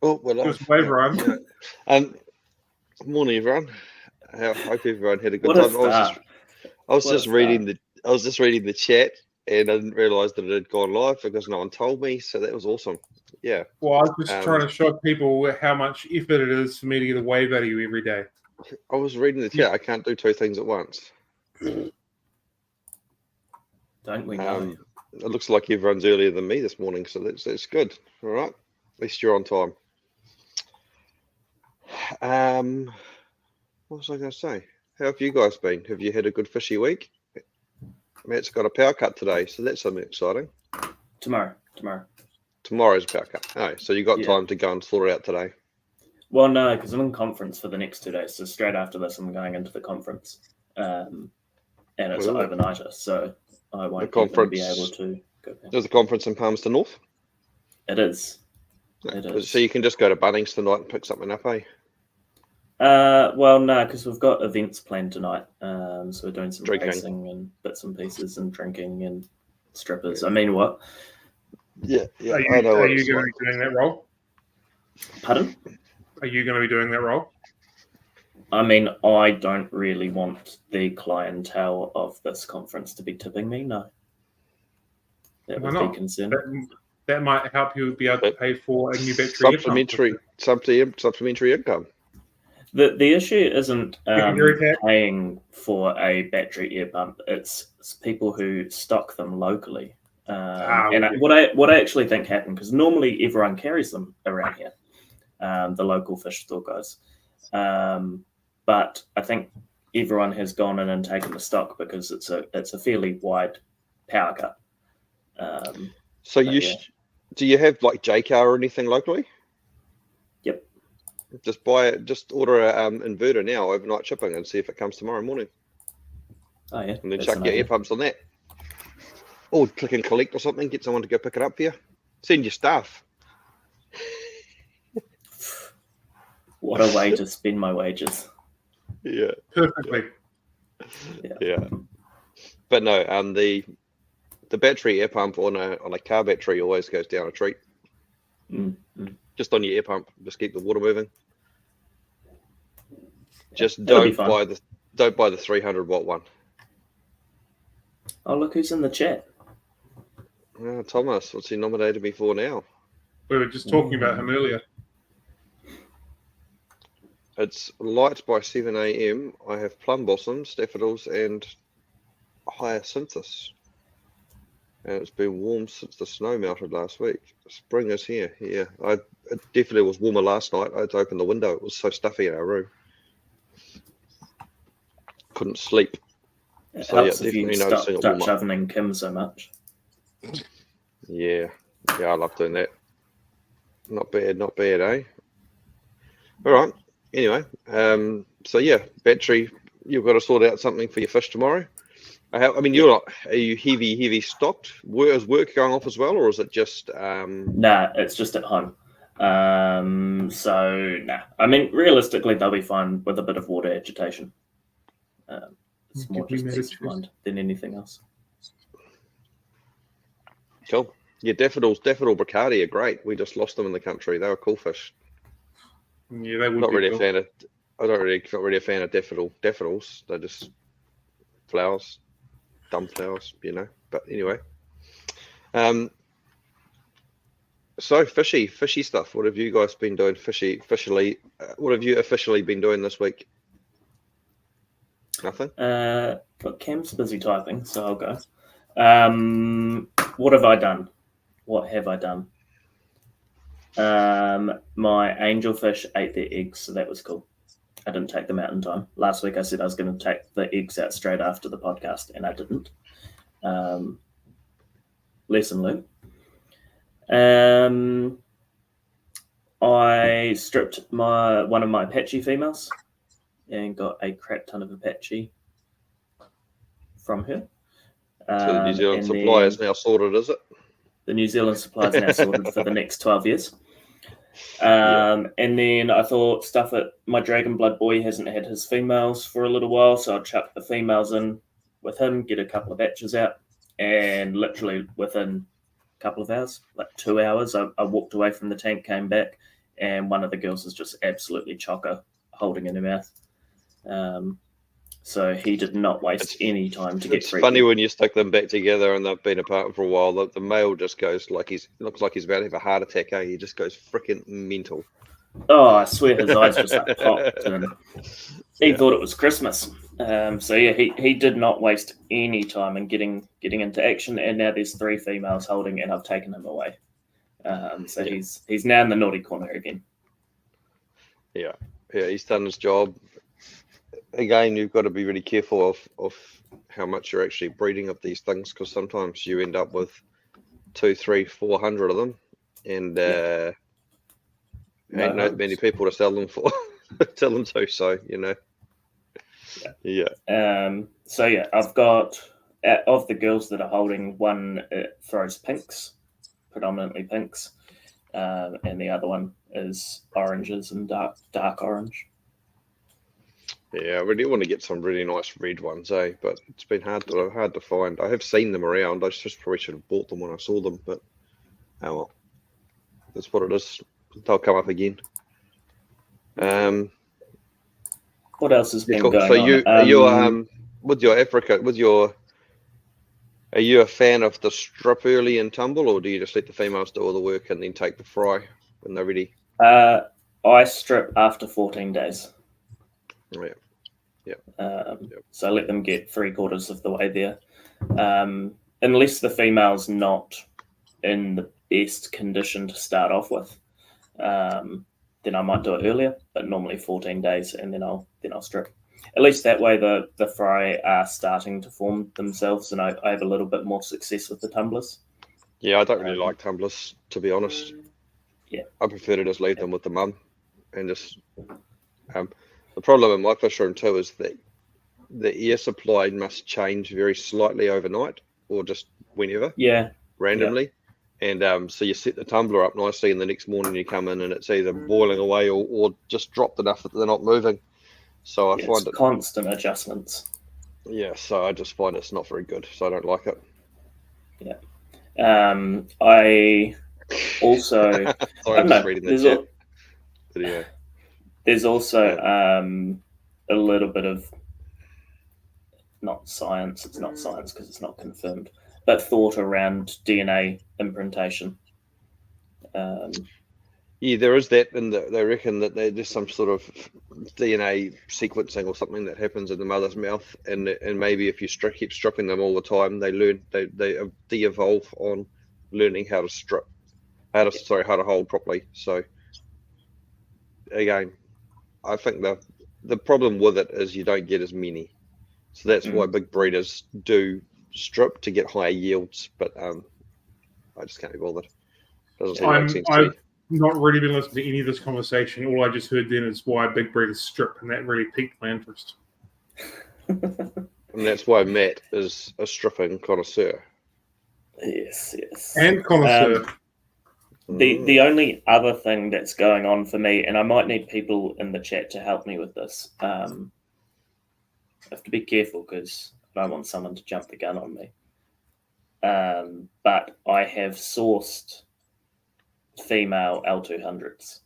Oh, well, Just wave run. Morning, everyone. I hope everyone had a good What time. a start. I was What a just reading the chat, and I didn't realise that it had gone live because no one told me. So that was awesome. Yeah. Well, I was just trying to show people how much effort it is for me to get a wave out of you every day. I was reading the chat. I can't do two things at once. Don't we know? It looks like everyone's earlier than me this morning, so that's good. All right. At least you're on time. What was I going to say? How have you guys been? Have you had a good fishy week? Matt's got a power cut today, so that's something exciting. Tomorrow. Tomorrow's power cut. Oh, so you got time to go and sort it out today. Well, no, because I'm in conference for the next 2 days. So straight after this, I'm going into the conference, and it's an overnighter, so I won't even be able to go back. There's a conference in Palmerston North. It is. So you can just go to Bunnings tonight and pick something up, eh? Well, no, because we've got events planned tonight. So we're doing some racing and bits and pieces and drinking and strippers. I mean, what? Yeah. Are you going to be doing that role? Pardon? Are you going to be doing that role? I mean, I don't really want the clientele of this conference to be tipping me, no. That would be concerned. That might help you be able to pay for a new battery. Supplementary income. The issue isn't paying for a battery air pump. It's people who stock them locally. What I actually think happened, because normally everyone carries them around here, the local fish store guys. But I think everyone has gone in and taken the stock because it's a fairly wide power cut. Do you have like JCar or anything locally? Yep. Just buy it. Just order an inverter now, overnight shipping, and see if it comes tomorrow morning. Oh yeah. And then chuck your air pumps on that. Or click and collect or something. Get someone to go pick it up for you. Send your staff. What a way to spend my wages. Yeah. Perfectly. Yeah. But no, the battery air pump on a car battery always goes down a treat. Just on your air pump, just keep the water moving. Just don't buy the 300 watt one. Oh, look who's in the chat. Thomas, what's he nominated me for now? We were just talking about him earlier. It's light by 7 a.m. I have plum blossoms, daffodils, and hyacinthus. And it's been warm since the snow melted last week. Spring is here. Yeah, it definitely was warmer last night. I had to open the window. It was so stuffy in our room. Couldn't sleep. It helps if you stop Dutch ovening Kim so much. Yeah, I love doing that. Not bad, eh? All right. Anyway, so yeah, battery. You've got to sort out something for your fish tomorrow. I mean, are you heavy stocked? Is work going off as well, or is it just? Nah, it's just at home. So nah. I mean, realistically, they'll be fine with a bit of water agitation. It's more just peace of mind than anything else. Cool. Yeah, daffodil bricati are great. We just lost them in the country. They were cool fish. Yeah, they would. Not really a fan of daffodils. They're just flowers, dumb flowers, But anyway, so fishy stuff. What have you guys been doing officially? What have you officially been doing this week? Nothing. But Cam's busy typing, so I'll go. What have I done? My angelfish ate their eggs, so that was cool. I didn't take them out in time. Last week I said I was going to take the eggs out straight after the podcast, and I didn't. Lesson learned. I stripped one of my Apache females and got a crap ton of Apache from her. So the New Zealand supply is now sorted, is it? The New Zealand supply is now sorted for the next 12 years. And then I thought, stuff it, my Dragon Blood boy hasn't had his females for a little while, so I'll chuck the females in with him, get a couple of batches out, and literally within a couple of hours, like 2 hours, I walked away from the tank, came back, and one of the girls is just absolutely chocker, holding in her mouth. So he did not waste any time to get It's freaky. funny when you stick them back together and they've been apart for a while. The male just goes like looks like he's about to have a heart attack. He just goes freaking mental. Oh, I swear his eyes just like popped, and he thought it was Christmas. So yeah, he did not waste any time in getting into action, and now there's 3 females holding, and I've taken him away. So he's now in the naughty corner again. Yeah, he's done his job. Again, you've got to be really careful of how much you're actually breeding of these things, because sometimes you end up with 200, 300, 400 of them, and ain't not many people to sell them for, tell them to. So So yeah, I've got of the girls that are holding, one throws pinks, predominantly pinks, and the other one is oranges and dark orange. Yeah, I really want to get some really nice red ones, but it's been hard to find. I have seen them around. I just probably should have bought them when I saw them, but oh well, that's what it is. They'll come up again. What else has been cool. going so on? Are you with your Africa, are you a fan of the strip early and tumble, or do you just let the females do all the work and then take the fry when they're ready? I strip after 14 days. So I let them get 3/4 of the way there. Unless the female's not in the best condition to start off with, then I might do it earlier, but normally 14 days, and then I'll strip. At least that way the fry are starting to form themselves, and I have a little bit more success with the tumblers. Yeah, I don't really like tumblers, to be honest. Yeah, I prefer to just leave them with the mum, and just the problem in my fish room too is that the air supply must change very slightly overnight, or just whenever, randomly. And so you set the tumbler up nicely, and the next morning you come in and it's either boiling away or just dropped enough that they're not moving. So I find it constant adjustments. Yeah, so I just find it's not very good, so I don't like it. Yeah. I also sorry, I'm just reading the chat. There's also a little bit of not science. It's not science because it's not confirmed, but thought around DNA imprintation. Yeah, there is that, and they reckon that there's some sort of DNA sequencing or something that happens in the mother's mouth, and maybe if you keep stripping them all the time, they de-evolve on learning how to strip, how to hold properly. So again, I think the problem with it is you don't get as many, so that's why big breeders do strip to get higher yields. But I just can't be bothered. Doesn't seem to make sense to me. Not really been listening to any of this conversation. All I just heard then is why big breeders strip, and that really piqued my interest. And that's why Matt is a stripping connoisseur. Yes. And connoisseur. The only other thing that's going on for me, and I might need people in the chat to help me with this. I have to be careful because I don't want someone to jump the gun on me. But I have sourced female L200s,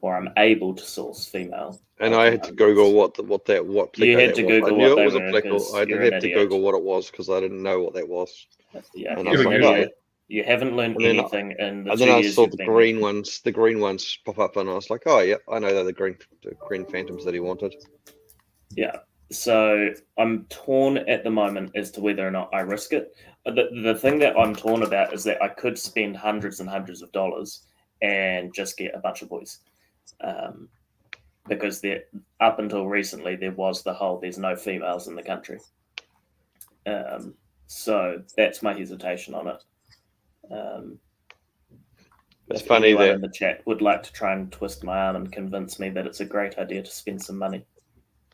or I'm able to source female. And I had to Google what Pleco you had to Google was. I knew what it was they a were, Pleco. I did have to Google what it was because I didn't know what that was. Yeah, and I was like, oh. You haven't learned anything in the 2 years. And then I saw the green ones pop up, and I was like, oh yeah, I know they're the green phantoms that he wanted. Yeah. So I'm torn at the moment as to whether or not I risk it. The thing that I'm torn about is that I could spend hundreds and hundreds of dollars and just get a bunch of boys. Because up until recently, there was the whole there's no females in the country. So that's my hesitation on it. It's funny that in the chat would like to try and twist my arm and convince me that it's a great idea to spend some money.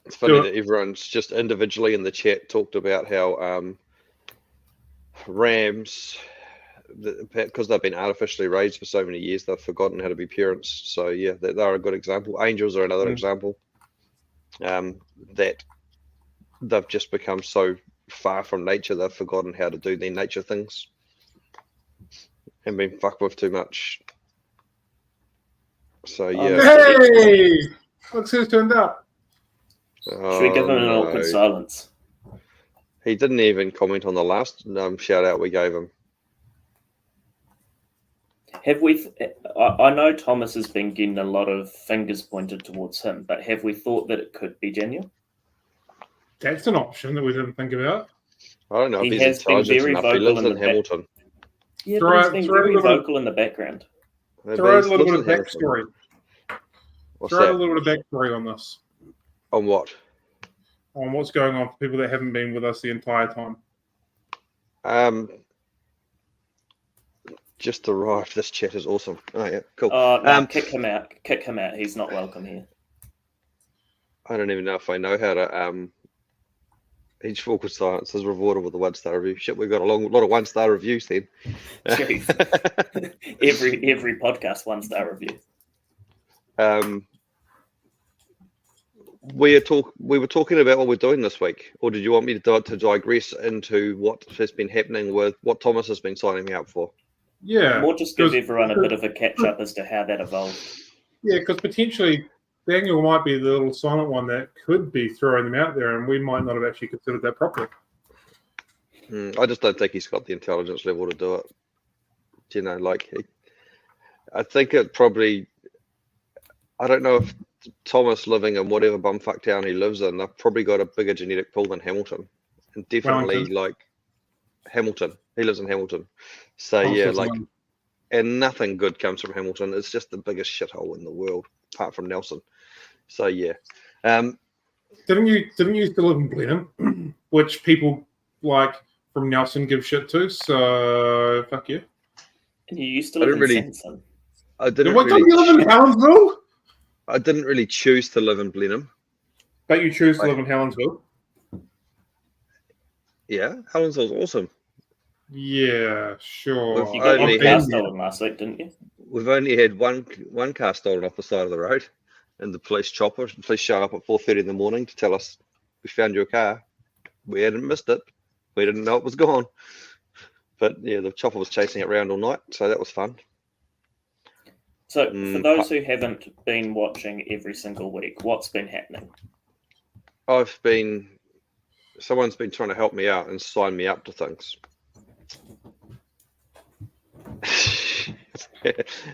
It's funny that everyone's just individually in the chat talked about how rams, because they've been artificially raised for so many years, they've forgotten how to be parents. So yeah, they're a good example. Angels are another example. That they've just become so far from nature, they've forgotten how to do their nature things and been fucked with too much. So yeah. Hey, look who's turned up. Should we give him an awkward silence? He didn't even comment on the last shout out we gave him. Have we? I know Thomas has been getting a lot of fingers pointed towards him, but have we thought that it could be Daniel? That's an option that we didn't think about. I don't know if He he's has been intelligent very enough. He vocal lives in in the Hamilton. Yeah, but he's been very vocal in the background. Throw out a little bit of backstory. What's Throw out that? a little bit of backstory on this. On what? On what's going on for people that haven't been with us the entire time. Just arrived. This chat is awesome. Oh yeah, cool. No, kick him out. Kick him out. He's not welcome here. I don't even know if I know how to. Each awkward silence is rewarded with a 1-star review. Shit, we've got a lot of 1-star reviews then. every podcast 1-star review. We were talking about what we're doing this week, or did you want me to digress into what has been happening with what Thomas has been signing me up for? Yeah, More just give everyone a bit of a catch up as to how that evolved. Yeah, because potentially Daniel might be the little silent one that could be throwing them out there, and we might not have actually considered that properly. I just don't think he's got the intelligence level to do it. You know, I think it probably. I don't know if Thomas living in whatever bumfuck town he lives in, they've probably got a bigger genetic pool than Hamilton, and definitely Wellington. Hamilton. He lives in Hamilton, so and nothing good comes from Hamilton. It's just the biggest shithole in the world, apart from Nelson. So yeah. Didn't you used to live in Blenheim, which people from Nelson give shit to? So fuck you. And you used to live in Sanson. Don't you live in Helensville? I didn't really choose to live in Blenheim. But you choose to live in Helensville? Yeah, Helensville's awesome. Yeah, sure. You got your car stolen last week, didn't you? We've only had one car stolen off the side of the road, and the police show up at 4:30 in the morning to tell us we found your car. We hadn't missed it. We didn't know it was gone. But yeah, the chopper was chasing it around all night, so that was fun. So for those who haven't been watching every single week, what's been happening? Someone's been trying to help me out and sign me up to things.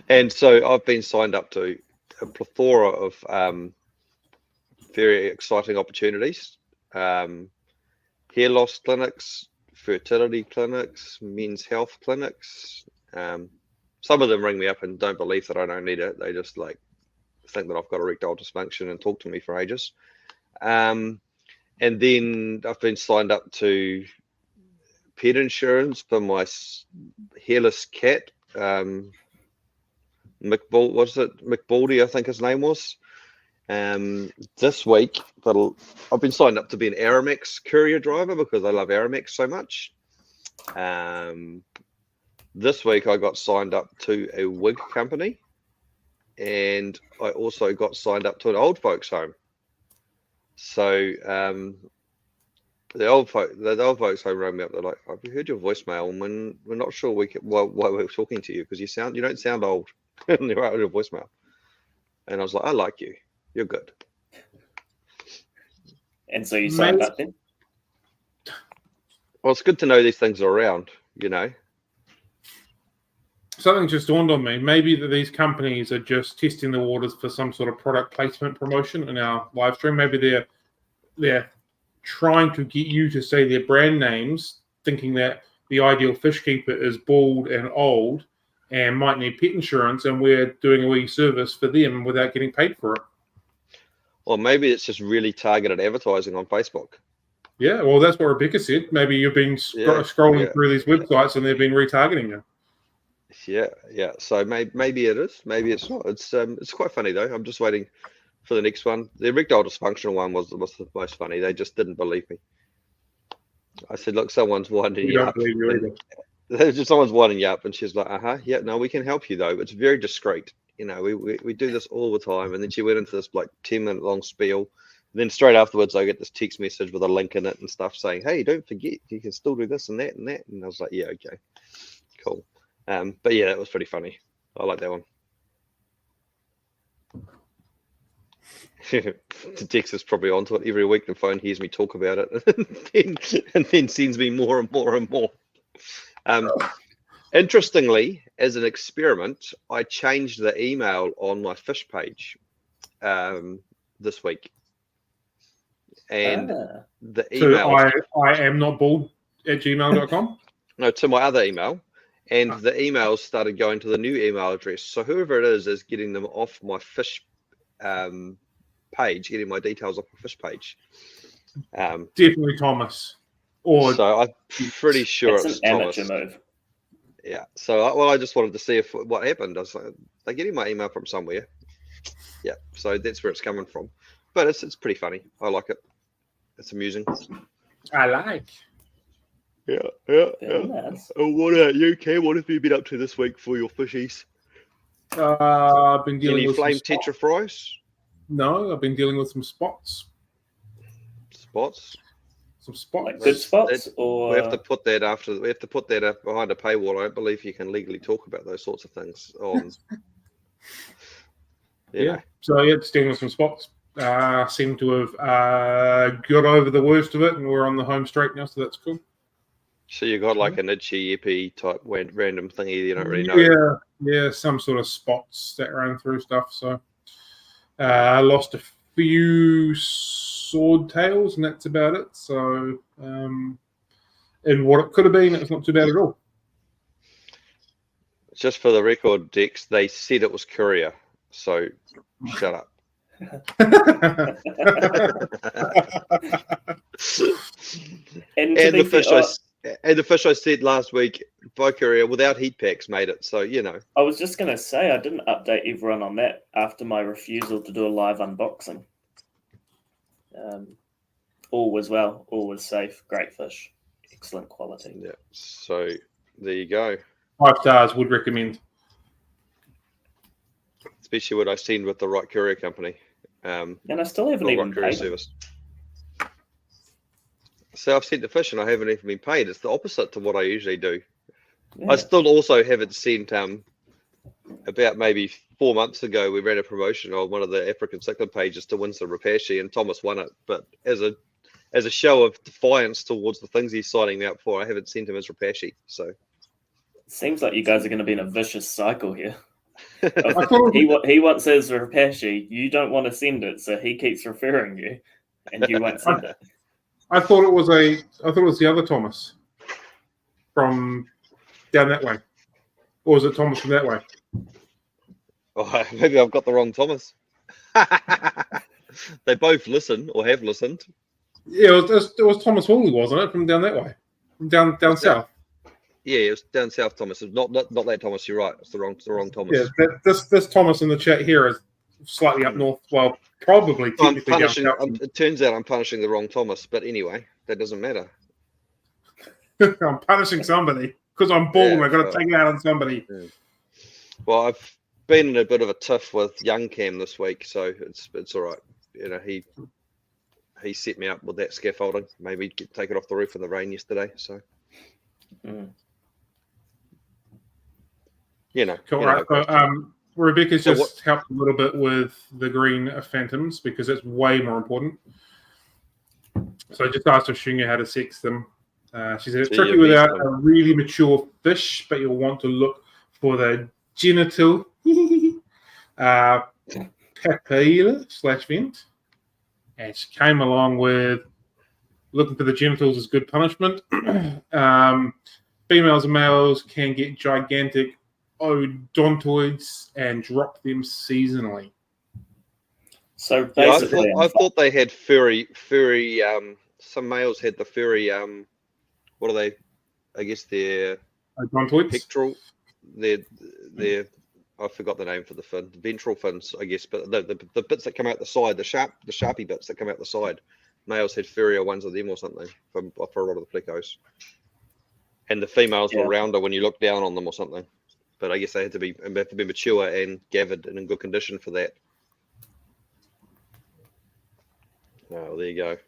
And so I've been signed up to a plethora of very exciting opportunities. Hair loss clinics, fertility clinics, men's health clinics. Some of them ring me up and don't believe that I don't need it. They just think that I've got erectile dysfunction and talk to me for ages. And then I've been signed up to pet insurance for my hairless cat. McBaldy, I think his name was. This week, I've been signed up to be an Aramex courier driver because I love Aramex so much. This week I got signed up to a wig company, and I also got signed up to an old folks home. So the old folks home rang me up. They're like, "Have you heard your voicemail? And we're not sure why we're talking to you because you don't sound old." And they're out of your voicemail. And I was like, "I like you. You're good." And so you signed up then? Well, it's good to know these things are around, you know. Something just dawned on me. Maybe that these companies are just testing the waters for some sort of product placement promotion in our live stream. Maybe they're trying to get you to say their brand names, thinking that the ideal fish keeper is bald and old and might need pet insurance, and we're doing a wee service for them without getting paid for it. Or maybe it's just really targeted advertising on Facebook. Yeah, well, that's what Rebecca said. Maybe you've been scrolling through these websites and they've been retargeting you. Yeah. So maybe it is. Maybe it's not. It's quite funny though. I'm just waiting for the next one. The erectile dysfunctional one was the most funny. They just didn't believe me. I said, "Look, someone's winding you up." Someone's winding you up, and she's like, yeah, no, we can help you though. It's very discreet. You know, we do this all the time. And then she went into this 10-minute long spiel. And then straight afterwards, I get this text message with a link in it and stuff saying, "Hey, don't forget, you can still do this and that and that." And I was like, "Yeah, okay, cool." But yeah, that was pretty funny. I like that one. Dex is probably onto it every week. The phone hears me talk about it, and then sends me more and more and more. Interestingly, as an experiment, I changed the email on my fish page this week, and the email. I am not bald at gmail.com. No, to my other email, and the emails started going to the new email address. So whoever it is getting them off my fish page, getting my details off my fish page. Definitely Thomas. So I'm pretty sure it's an Thomas. amateur move. Yeah. So I just wanted to see if what happened. I was like, they're getting my email from somewhere. Yeah. So that's where it's coming from. But it's pretty funny. I like it. It's amusing. I like. Yeah. Nice. What about you, Cam? What have you been up to this week for your fishies? I've been dealing with flame Tetra fries? No, I've been dealing with some spots. Spots? Some spots. Like good spots, or we have to put that up behind a paywall. I don't believe you can legally talk about those sorts of things. Yeah. So it's dealing with some spots. Seem to have got over the worst of it, and we're on the home straight now, so that's cool. So you got like an itchy, yippy type random thingy you don't really know. Yeah, some sort of spots that ran through stuff. So I lost a few sword tails, and that's about it. So and what it could have been, it's not too bad at all. Just for the record, Dex, they said it was courier, so shut up. and the fish I said last week by courier without heat packs made it. So I was just going to say I didn't update everyone on that after my refusal to do a live unboxing. All was well, all was safe, great fish, excellent quality. Yeah. So there you go. 5 stars, would recommend. Especially what I've seen with the right courier company. And I still haven't even paid service. So I've sent the fish and I haven't even been paid. It's the opposite to what I usually do. Yeah. I still also haven't sent about maybe 4 months ago we ran a promotion on one of the African cichlid pages to win some Repashy, and Thomas won it. But as a show of defiance towards the things he's signing me up for, I haven't sent him his Repashy. So seems like you guys are going to be in a vicious cycle here. He wants his Repashy, you don't want to send it, so he keeps referring you, and you won't send it. I thought it was the other Thomas from down that way, or was it Thomas from that way? Oh, maybe I've got the wrong Thomas. They both listen or have listened. Yeah, it was Thomas Hawley, wasn't it, from down that way, from down south? Yeah, it was down south, Thomas. It's not that Thomas. You're right. It's the wrong Thomas. Yeah, this Thomas in the chat here is slightly up north. Well, probably technically down south. It turns out I'm punishing the wrong Thomas, but anyway, that doesn't matter. I'm punishing somebody because I'm bald. I've got to take it out on somebody. Yeah. Well, I've been in a bit of a tiff with young Cam this week, so it's all right. He set me up with that scaffolding. Maybe take it off the roof in the rain yesterday. So. Cool. Right. Rebecca's just helped a little bit with the green phantoms because it's way more important. So I just asked her showing you how to sex them. She said it's tricky without a really mature fish, but you'll want to look for the genital papilla/vent. And she came along with looking for the genitals is good punishment. Females and males can get gigantic odontoids and drop them seasonally. So basically, I thought they had furry. Some males had the furry. What are they? I guess they're odontoids. Pectoral. They're. I forgot the name for the fin. Ventral fins, I guess. But the bits that come out the side, the sharpy bits that come out the side, males had furrier ones of them or something for a lot of the plecos. And the females were rounder when you look down on them or something. But I guess they have to be mature and gathered and in good condition for that. Oh, there you go.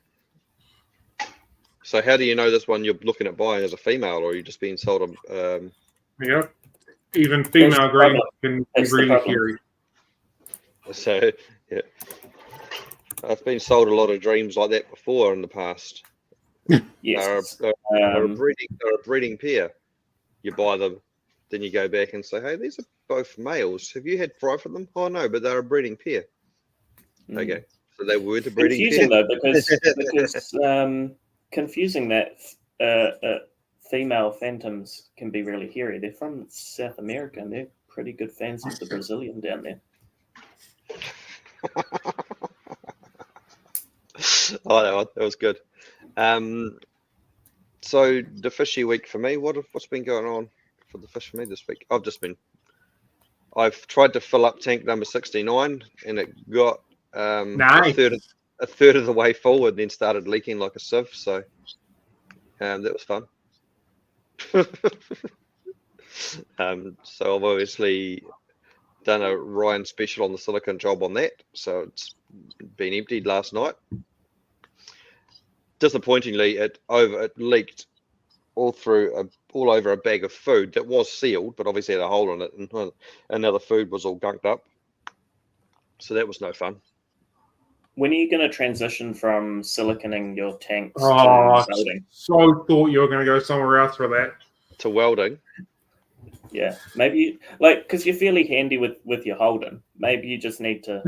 So how do you know this one you're looking at buying as a female, or are you just being sold Yeah. Even female green can be really hairy. So, yeah. I've been sold a lot of dreams like that before in the past. Yes. They're a breeding pair. You buy them, then you go back and say, hey, these are both males. Have you had fry from them? Oh, no, but they're a breeding pair. Okay, so they were the breeding confusing pair. though, because confusing that female phantoms can be really hairy. They're from South America, and they're pretty good fans of the Brazilian down there. Oh, that was good. So the fishy week for me, what's been going on for the fish for me this week? I've tried to fill up tank number 69, and it got nice. a third of the way forward, then started leaking like a sieve. So that was fun. So I've obviously done a Ryan special on the silicone job on that, so it's been emptied last night. Disappointingly, it leaked all over a bag of food that was sealed, but obviously had a hole in it, and another food was all gunked up. So that was no fun. When are you going to transition from siliconing your tanks to welding? So thought you were going to go somewhere else for that. To welding. Yeah, maybe because you're fairly handy with your Holden. Maybe you just need to.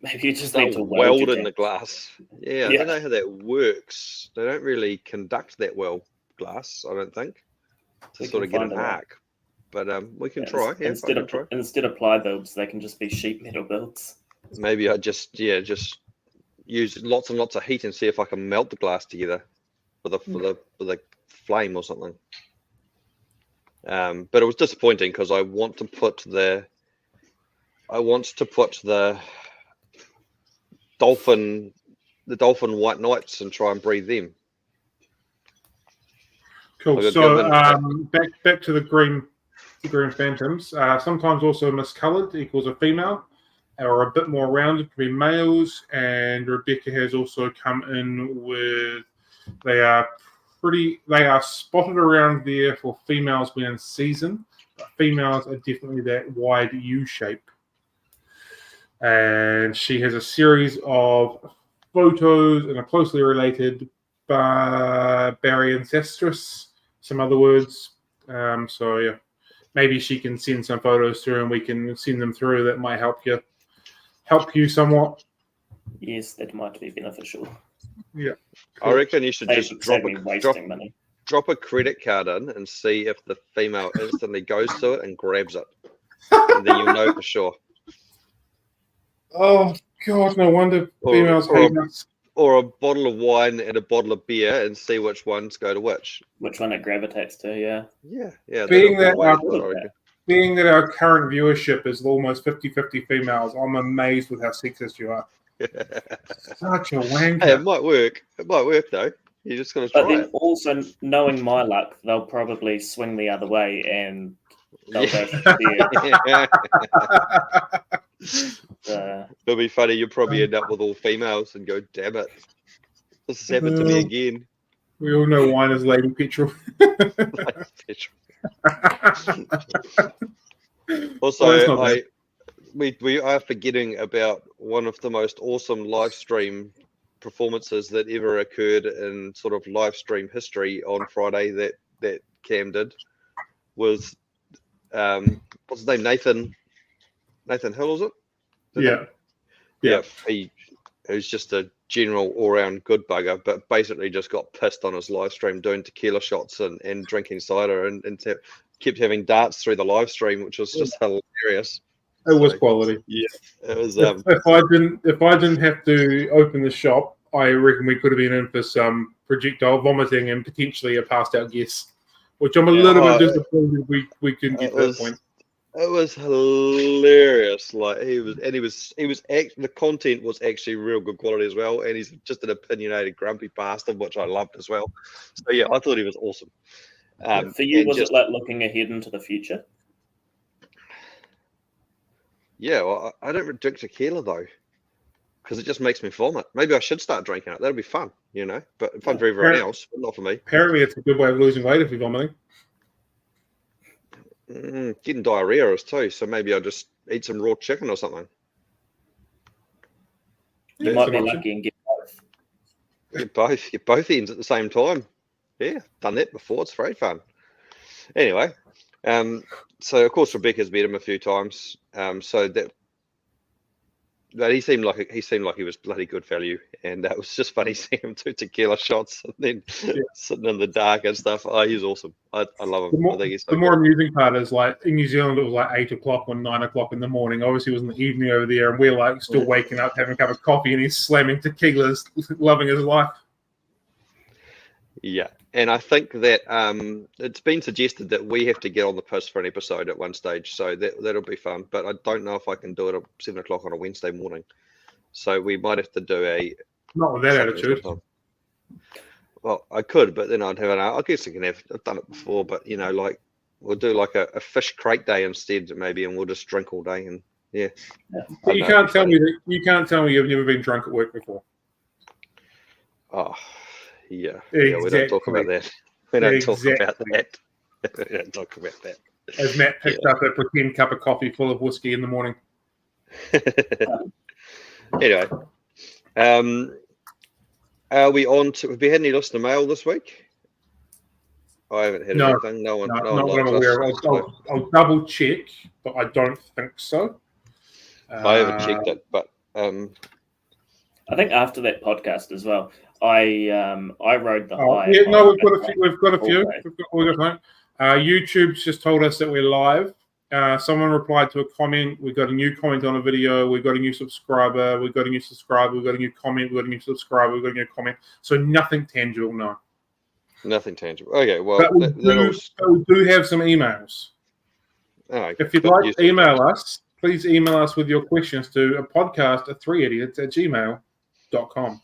Maybe you just need to weld in the glass. Yeah, I don't know how that works. They don't really conduct that well, glass. I don't think to sort of get an arc. But we can try. Yeah, instead of ply builds, they can just be sheet metal builds. Maybe I just use lots and lots of heat and see if I can melt the glass together with a flame or something. But it was disappointing because I want to put the dolphin white knights and try and breed them. Cool. So back to the green phantoms. Sometimes also miscoloured equals a female, or a bit more rounded can be males. And Rebecca has also come in with they are spotted around there for females when in season. But females are definitely that wide U shape. And she has a series of photos and a closely related Ancistrus, some other words. So yeah, maybe she can send some photos through, and we can send them through. That might help you somewhat. Yes, that might be beneficial. Yeah, cool. I reckon you should just money. Drop a credit card in and see if the female instantly goes to it and grabs it, and then you'll know for sure. Oh God! No wonder females hate us. Or a bottle of wine and a bottle of beer, and see which ones go to which. Which one it gravitates to? Yeah. Being that our current viewership is almost 50-50 females, I'm amazed with how sexist you are. Such a wanker. Hey, it might work. It might work though. You just got to try it. But then also, knowing my luck, they'll probably swing the other way and they'll go for beer. It'll be funny. You'll probably end up with all females and go, damn it, this has happened to me again. We all know wine is Lady Petrol. Also, we are forgetting about one of the most awesome live stream performances that ever occurred in sort of live stream history on Friday that Cam did was what's his name? Nathan Hill, is it? Yeah. He was just a general all-round good bugger, but basically just got pissed on his live stream doing tequila shots and drinking cider and kept having darts through the live stream, which was just hilarious. It was quality. Yeah, it was. If I didn't have to open the shop, I reckon we could have been in for some projectile vomiting and potentially a passed out guess, which I'm a little bit disappointed we couldn't get to that point. It was hilarious. Like the content was actually real good quality as well, and he's just an opinionated, grumpy bastard, which I loved as well. So yeah, I thought he was awesome. For you, was it like looking ahead into the future? Yeah, well, I don't drink tequila though, because it just makes me vomit. Maybe I should start drinking it. That'd be fun, but fun for everyone else, but not for me. Apparently, it's a good way of losing weight if you're vomiting. Getting diarrhea is too, so maybe I'll just eat some raw chicken or something. You might be lucky and get both. Get both ends at the same time. Yeah, done that before. It's very fun. Anyway, so of course Rebecca's met him a few times. So that. But he seemed like he was bloody good value, and that was just funny seeing him do tequila shots and then sitting in the dark and stuff. Oh, he's awesome. I love him. I think he's so the more amusing part is, like, in New Zealand it was like 8 o'clock or 9 o'clock in the morning. Obviously it was in the evening over there, and we're like still waking up, having a cup of coffee, and he's slamming tequilas, loving his life. Yeah, and I think that it's been suggested that we have to get on the piss for an episode at one stage, so that'll be fun. But I don't know if I can do it at 7 o'clock on a Wednesday morning, so we might have to do not with that attitude. Well, I could, but then I'd have I guess I can have. I've done it before, but like we'll do like a fish crate day instead, maybe, and we'll just drink all day and But you can't tell me you've never been drunk at work before. Oh. Yeah, exactly. We don't talk about that. We don't talk about that. We don't talk about that. As Matt picked up a pretend cup of coffee full of whiskey in the morning. Anyway, are we on to? Have we had any listener mail this week? I haven't had anything. No one. Not what I'm aware of. I'll double check, but I don't think so. I haven't checked it, but I think after that podcast as well. I rode the high. Yeah, no, we've got a few. YouTube's just told us that we're live. Someone replied to a comment. We got a new comment on a video. We got a new subscriber. We got a new subscriber. We got a new comment. We got a new subscriber. We got a new comment. So nothing tangible, no. Nothing tangible. Okay, well, but we do have some emails. Oh, if you'd like to email us, please email us with your questions to a podcast at 3idiots@gmail.com.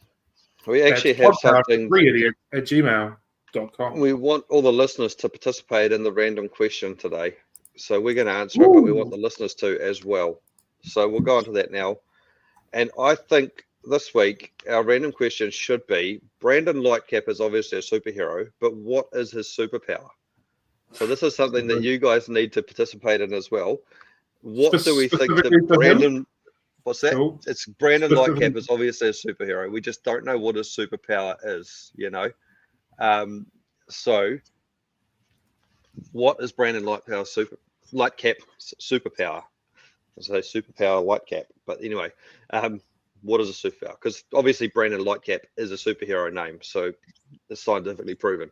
We actually have something. 3idiots@gmail.com. We want all the listeners to participate in the random question today. So we're going to answer it, but we want the listeners to as well. So we'll go on to that now. And I think this week, our random question should be, Brandon Lightcap is obviously a superhero, but what is his superpower? So this is something that you guys need to participate in as well. What do we think that Brandon... What's that? Cool. It's Brandon Lightcap is obviously a superhero. We just don't know what his superpower is, So, what is Brandon Lightcap's superpower? I say superpower Lightcap, but anyway, what is a superpower? Because obviously Brandon Lightcap is a superhero name, so it's scientifically proven.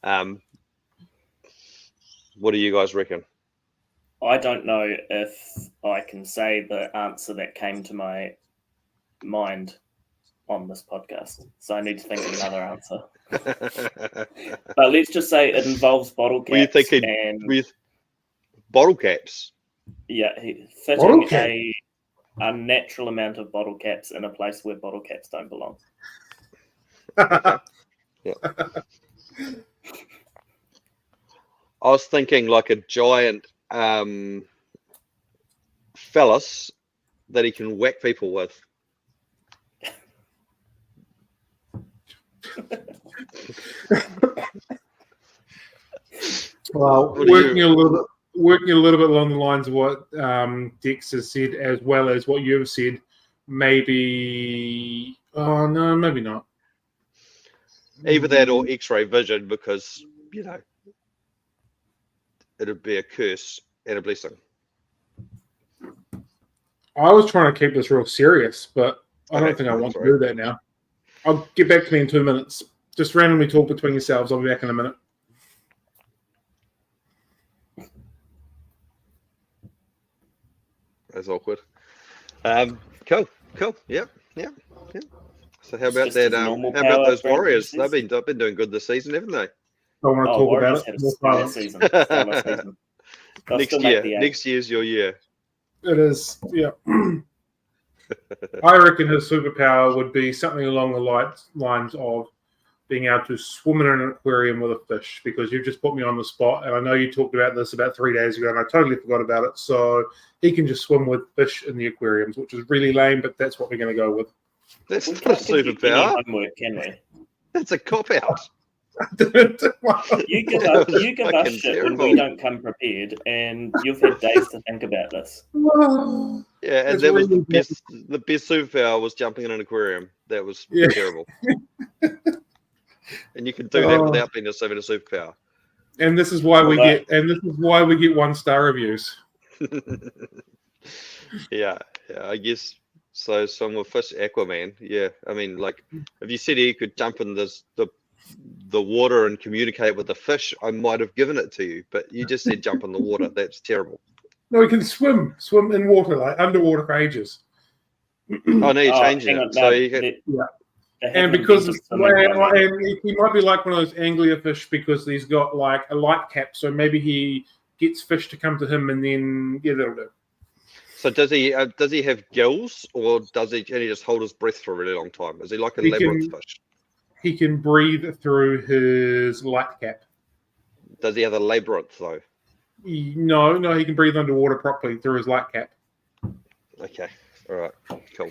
What do you guys reckon? I don't know if I can say the answer that came to my mind on this podcast. So I need to think of another answer. But let's just say it involves bottle caps. Were you thinking with bottle caps? Yeah, fitting a unnatural amount of bottle caps in a place where bottle caps don't belong. Yeah. I was thinking like a giant phallus that he can whack people with. Well, working a little bit along the lines of what Dex has said, as well as what you've said, maybe. Oh no, maybe not. Either that or X-ray vision, because it'd be a curse and a blessing. I was trying to keep this real serious, but I don't think I want to do that now. I'll get back to me in 2 minutes. Just randomly talk between yourselves. I'll be back in a minute. That's awkward. Cool. Yep. So how about that? How about those Warriors? They've been doing good this season, haven't they? I want to talk about it. Next year's your year. It is, yeah. I reckon his superpower would be something along the lines of being able to swim in an aquarium with a fish, because you've just put me on the spot, and I know you talked about this about 3 days ago, and I totally forgot about it. So he can just swim with fish in the aquariums, which is really lame, but that's what we're going to go with. That's not a superpower. Homework, can we? That's a cop-out. You give us shit when we don't come prepared, and you've had days to think about this. Yeah, and that was the best. The best superpower was jumping in an aquarium. That was terrible. And you can do that without being having a superpower. And this is why we get 1-star reviews. Yeah, I guess so. Some with fish, Aquaman. Yeah, I mean, like if you said he could jump in the water and communicate with the fish, I might have given it to you. But you just said jump in the water. That's terrible. No, he can swim in water, like underwater for ages. Oh, no, you're changing it. So you can. And because and he might be like one of those anglerfish because he's got like a light cap, so maybe he gets fish to come to him, and then that'll do. So does he have gills, or can he just hold his breath for a really long time? Is he like a labyrinth fish? He can breathe through his light cap. Does he have a labyrinth though? No, he can breathe underwater properly through his light cap. Okay, all right, cool.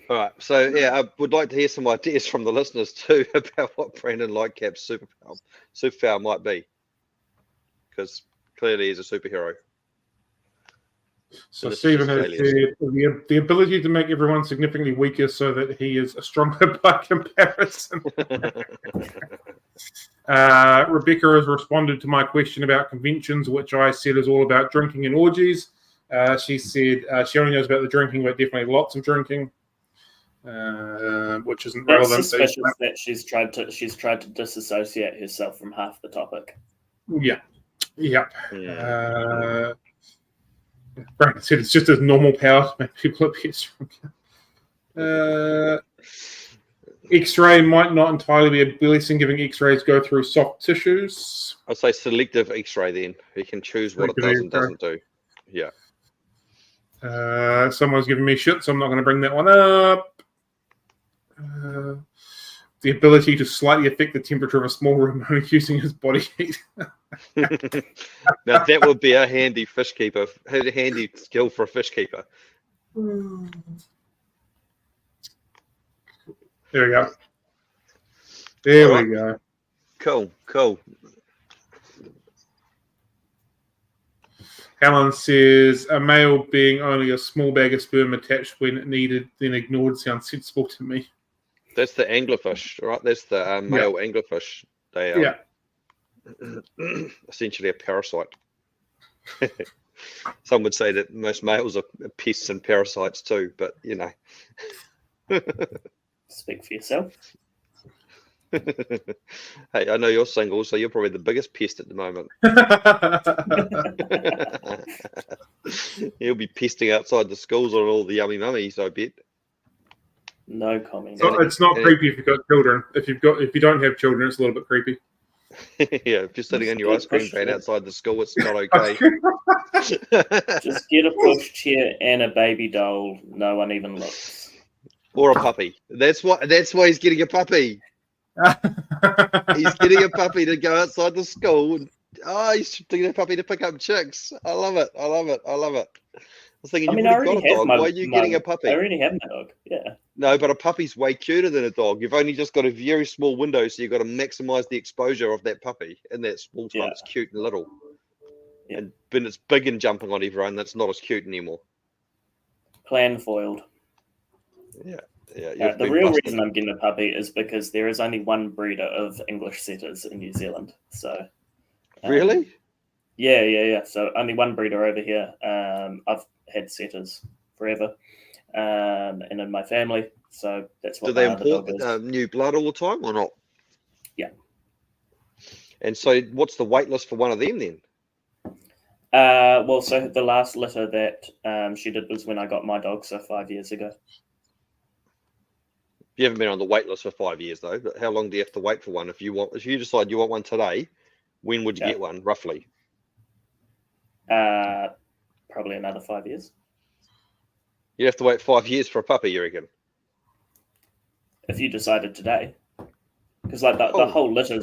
All right, so yeah, I would like to hear some ideas from the listeners too about what Brandon Lightcap's superpower might be, because clearly he's a superhero. So Stephen has said the ability to make everyone significantly weaker so that he is stronger by comparison. Rebecca has responded to my question about conventions, which I said is all about drinking and orgies. She said she only knows about the drinking, but definitely lots of drinking. Which isn't relevant. It's suspicious that she's tried to disassociate herself from half the topic. Yeah. Brandon said it's just a normal power to make people appear stronger. X-ray might not entirely be a blessing, giving X-rays go through soft tissues. I'd say selective X-ray then. He can choose what it does and doesn't do. Yeah. Someone's giving me shit, so I'm not going to bring that one up. The ability to slightly affect the temperature of a small room only using his body heat. Now that would be a handy fish keeper, a handy skill for a fish keeper. There we go. There we go. Cool. Helen says, a male being only a small bag of sperm attached when needed, then ignored sounds sensible to me. That's the anglerfish, right? That's the male anglerfish. They are essentially a parasite. Some would say that most males are pests and parasites too, but you know. Speak for yourself. Hey, I know you're single, so you're probably the biggest pest at the moment. You'll be pesting outside the schools on all the yummy mummies, I bet. No comment. So it's not creepy if you've got children. If you don't have children, it's a little bit creepy. Yeah, if you're sitting on your ice cream van outside the school, it's not okay. Just get a push chair and a baby doll. No one even looks. Or a puppy. That's why he's getting a puppy. He's getting a puppy to go outside the school. He's getting a puppy to pick up chicks. I love it. I was thinking, you've already got a dog. Why are you getting a puppy? I already have my dog. Yeah. No, but a puppy's way cuter than a dog. You've only just got a very small window, so you've got to maximize the exposure of that puppy in that small time. It's cute and little. Yeah. And when it's big and jumping on everyone, that's not as cute anymore. Plan foiled. Yeah. The real reason I'm getting a puppy is because there is only one breeder of English setters in New Zealand. So. Really? Yeah. So only one breeder over here. I've had setters forever, and in my family. So that's what. Do they import new blood all the time or not? Yeah. And so, what's the wait list for one of them then? Well, so the last litter that she did was when I got my dog, so 5 years ago. You haven't been on the wait list for 5 years though. But how long do you have to wait for one? If you decide you want one today, when would you get one roughly? Probably another 5 years. You have to wait 5 years for a puppy, you reckon? If you decided today, because like the whole litter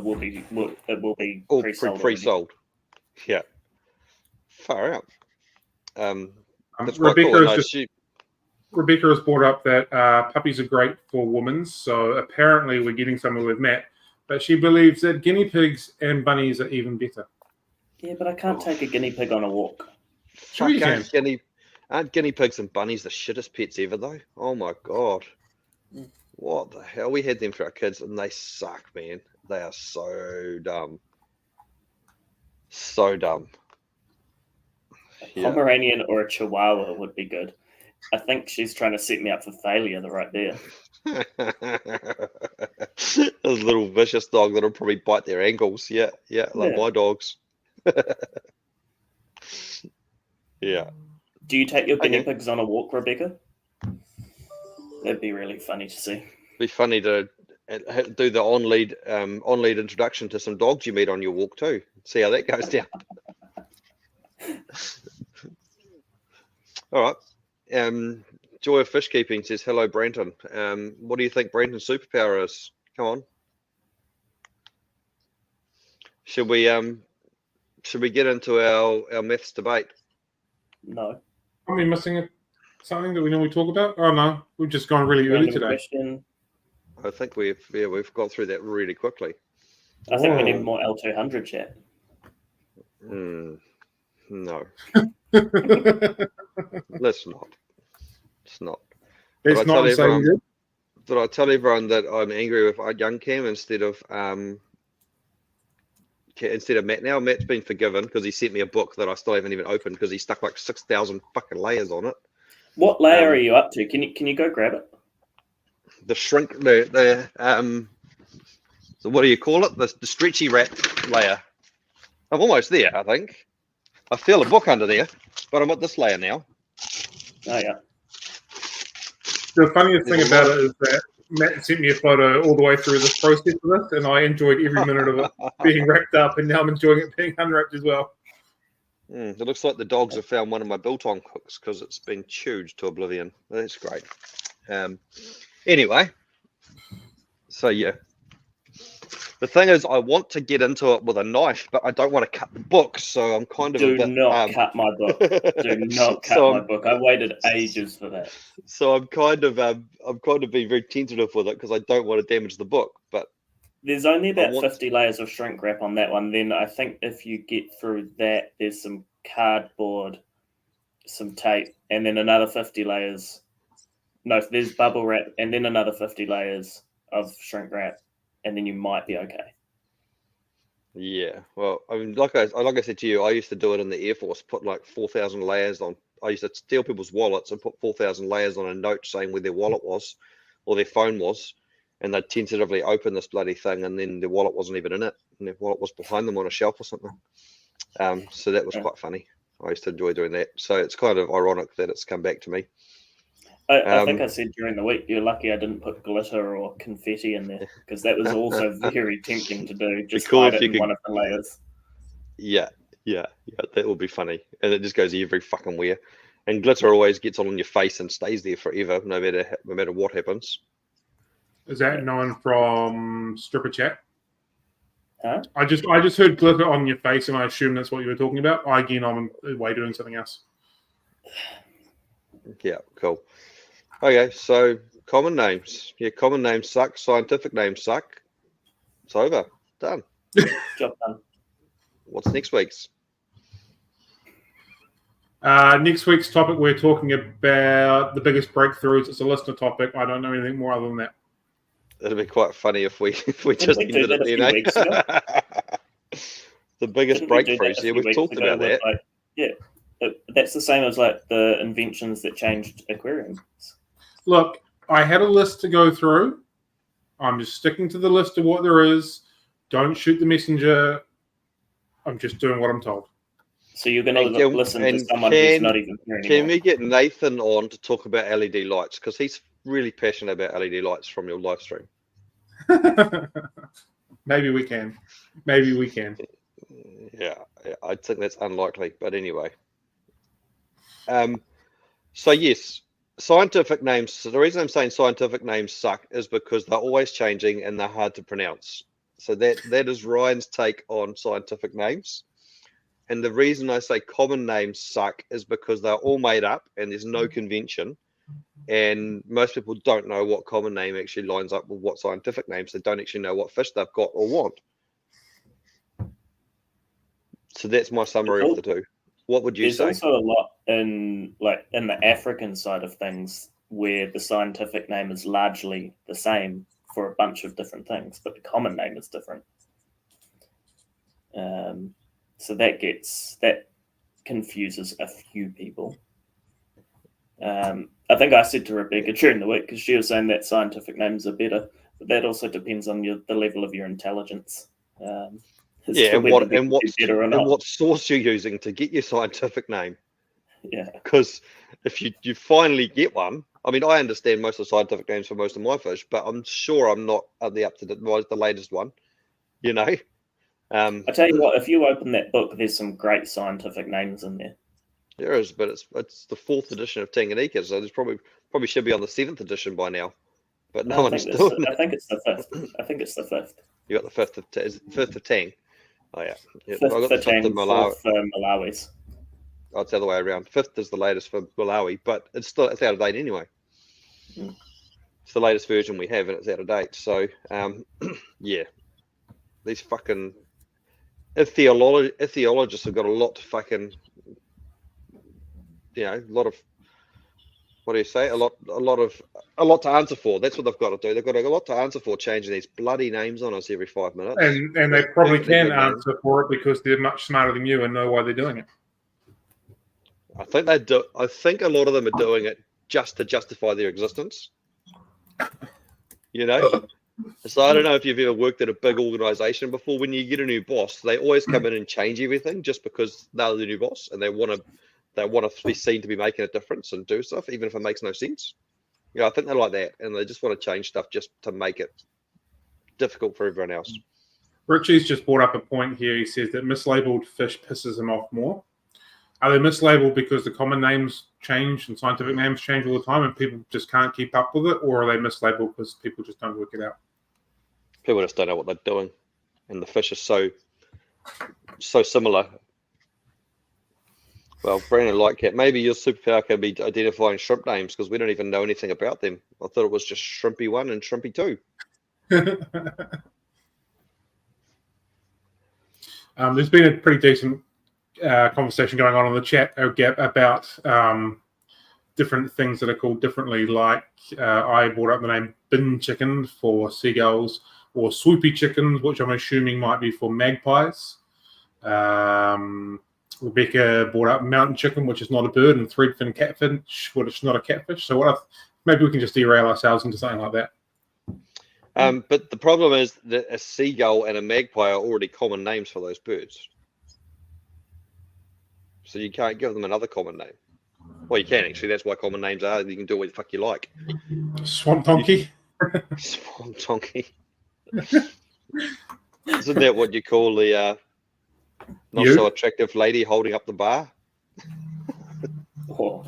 will be all pre-sold. Yeah, far out. That's Rebecca has brought up that puppies are great for women. So apparently we're getting somewhere with Matt. but she believes that guinea pigs and bunnies are even better. Yeah, but I can't take a guinea pig on a walk. Sure you can. Aren't guinea pigs and bunnies the shittest pets ever, though? Oh, my God. What the hell? We had them for our kids, and they suck, man. They are so dumb. So dumb. A Pomeranian or a Chihuahua would be good. I think she's trying to set me up for failure right there. Those little vicious dog that'll probably bite their ankles. Yeah, like my dogs. Yeah. Do you take your guinea pigs on a walk, Rebecca? That'd be really funny to see. Be funny to do the on-lead introduction to some dogs you meet on your walk too. See how that goes down. All right. Joy of Fish Keeping says, hello, Brenton. What do you think Brenton's superpower is? Come on. Should we get into our maths debate? No. Are we missing something that we normally talk about? Oh, no. We've just gone really early today. Question. I think we've got through that really quickly. I think we need more L200 chat. No. Let's not. It's not. Did I tell everyone that I'm angry with young Cam instead of Matt now? Matt's been forgiven because he sent me a book that I still haven't even opened because he stuck like 6,000 fucking layers on it. What layer are you up to? Can you go grab it? The shrink, so what do you call it? The stretchy wrap layer. I'm almost there, I think. I feel a book under there, but I'm at this layer now. Oh, yeah. The funniest thing about it is that Matt sent me a photo all the way through this process of this, and I enjoyed every minute of it being wrapped up, and now I'm enjoying it being unwrapped as well. It looks like the dogs have found one of my biltong hooks because it's been chewed to oblivion. That's great. Anyway, so yeah. The thing is, I want to get into it with a knife, but I don't want to cut the book, so I'm kind of Do not cut my book. Do not cut my book. I waited ages for that. So I'm kind of being very tentative with it because I don't want to damage the book. But there's only about 50 layers of shrink wrap on that one. Then I think if you get through that, there's some cardboard, some tape, and then another 50 layers. No, there's bubble wrap, and then another 50 layers of shrink wrap. And then you might be okay. Yeah, well, I mean, like I said to you, I used to do it in the Air Force, put like 4,000 layers on. I used to steal people's wallets and put 4,000 layers on a note saying where their wallet was or their phone was, and they'd tentatively open this bloody thing, and then their wallet wasn't even in it, and their wallet was behind them on a shelf or something. So that was quite funny. I used to enjoy doing that. So it's kind of ironic that it's come back to me. I think I said during the week, you're lucky I didn't put glitter or confetti in there because that was also very tempting to do. Just hide it in one of the layers. Yeah, that would be funny. And it just goes every fucking where. And glitter always gets on your face and stays there forever, no matter what happens. Is that known from Stripper Chat? Huh? I just heard glitter on your face, and I assume that's what you were talking about. I'm away doing something else. Yeah, cool. Okay, so common names. Yeah, common names suck. Scientific names suck. It's over. Done. Job done. What's next week's? Next week's topic, we're talking about the biggest breakthroughs. It's a listener topic. I don't know anything more other than that. It'd be quite funny if we just ended it there. The biggest breakthroughs. Yeah, we've talked about that. That's the same as like the inventions that changed aquariums. Look, I had a list to go through. I'm just sticking to the list of what there is. Don't shoot the messenger. I'm just doing what I'm told. So you're going to listen to someone who's not even here anymore. Can we get Nathan on to talk about LED lights? Because he's really passionate about LED lights from your live stream. Maybe we can. Yeah, I think that's unlikely. But anyway. So yes, scientific names. So the reason I'm saying scientific names suck is because they're always changing and they're hard to pronounce. So that is Ryan's take on scientific names. And the reason I say common names suck is because they're all made up and there's no convention. And most people don't know what common name actually lines up with what scientific names. They don't actually know what fish they've got or want. So that's my summary of the two. What would you say? There's also a lot in the African side of things where the scientific name is largely the same for a bunch of different things, but the common name is different. So that confuses a few people. I think I said to Rebecca during the week, because she was saying that scientific names are better, but that also depends on the level of your intelligence. Yeah, and what source you're using to get your scientific name. Yeah. Because if you finally get one, I mean, I understand most of the scientific names for most of my fish, but I'm sure I'm not the latest one, you know. I tell you what, if you open that book, there's some great scientific names in there. There is, but it's the 4th edition of Tanganyika, so there's probably should be on the 7th edition by now. But no one's doing it. I think it's the 5th. I think it's the 5th. You got the 5th of Tang. Oh yeah, I got the 5th of Malawi. Malawi's. Oh, it's the other way around. 5th is the latest for Malawi, but it's out of date anyway. Mm. It's the latest version we have, and it's out of date. So, yeah, these fucking ichthyologists have got a lot to fucking, a lot of, what do you say? A lot to answer for. That's what they've got to do. They've got a lot to answer for, changing these bloody names on us every 5 minutes. And they probably can answer for it because they're much smarter than you and know why they're doing it. I think they do. I think a lot of them are doing it just to justify their existence. So I don't know if you've ever worked at a big organization before. When you get a new boss, they always come in and change everything just because they're the new boss and they want to be seen to be making a difference and do stuff, even if it makes no sense. I think they're like that, and they just want to change stuff just to make it difficult for everyone else. Richie's just brought up a point here. He says that mislabeled fish pisses him off more. Are they mislabeled because the common names change and scientific names change all the time and people just can't keep up with it? Or are they mislabeled because people just don't work it out? People just don't know what they're doing. And the fish is so similar. Well, Brandon Lightcat, maybe your superpower can be identifying shrimp names because we don't even know anything about them. I thought it was just Shrimpy 1 and Shrimpy 2. There's been a pretty decent conversation going on in the chat about different things that are called differently. Like I brought up the name bin chicken for seagulls, or swoopy chickens, which I'm assuming might be for magpies. Rebecca brought up mountain chicken, which is not a bird, and threadfin catfish, which is not a catfish. So maybe we can just derail ourselves into something like that. But the problem is that a seagull and a magpie are already common names for those birds. So you can't give them another common name. Well, you can actually. That's why common names are. You can do what the fuck you like. Swamp donkey. Swamp donkey. Isn't that what you call the not so attractive lady holding up the bar? Oh.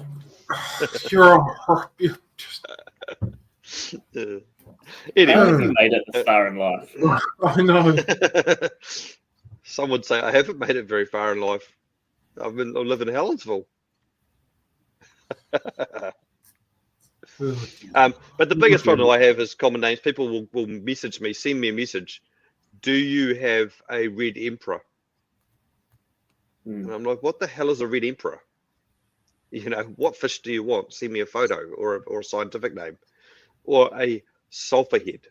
Anyway, you made it this far in life. I know. Some would say I haven't made it very far in life. I live in Helensville. But the biggest problem I have is common names. People will message me, send me a message. Do you have a red emperor? And I'm like, what the hell is a red emperor? What fish do you want? Send me a photo or a scientific name, or a sulfur head.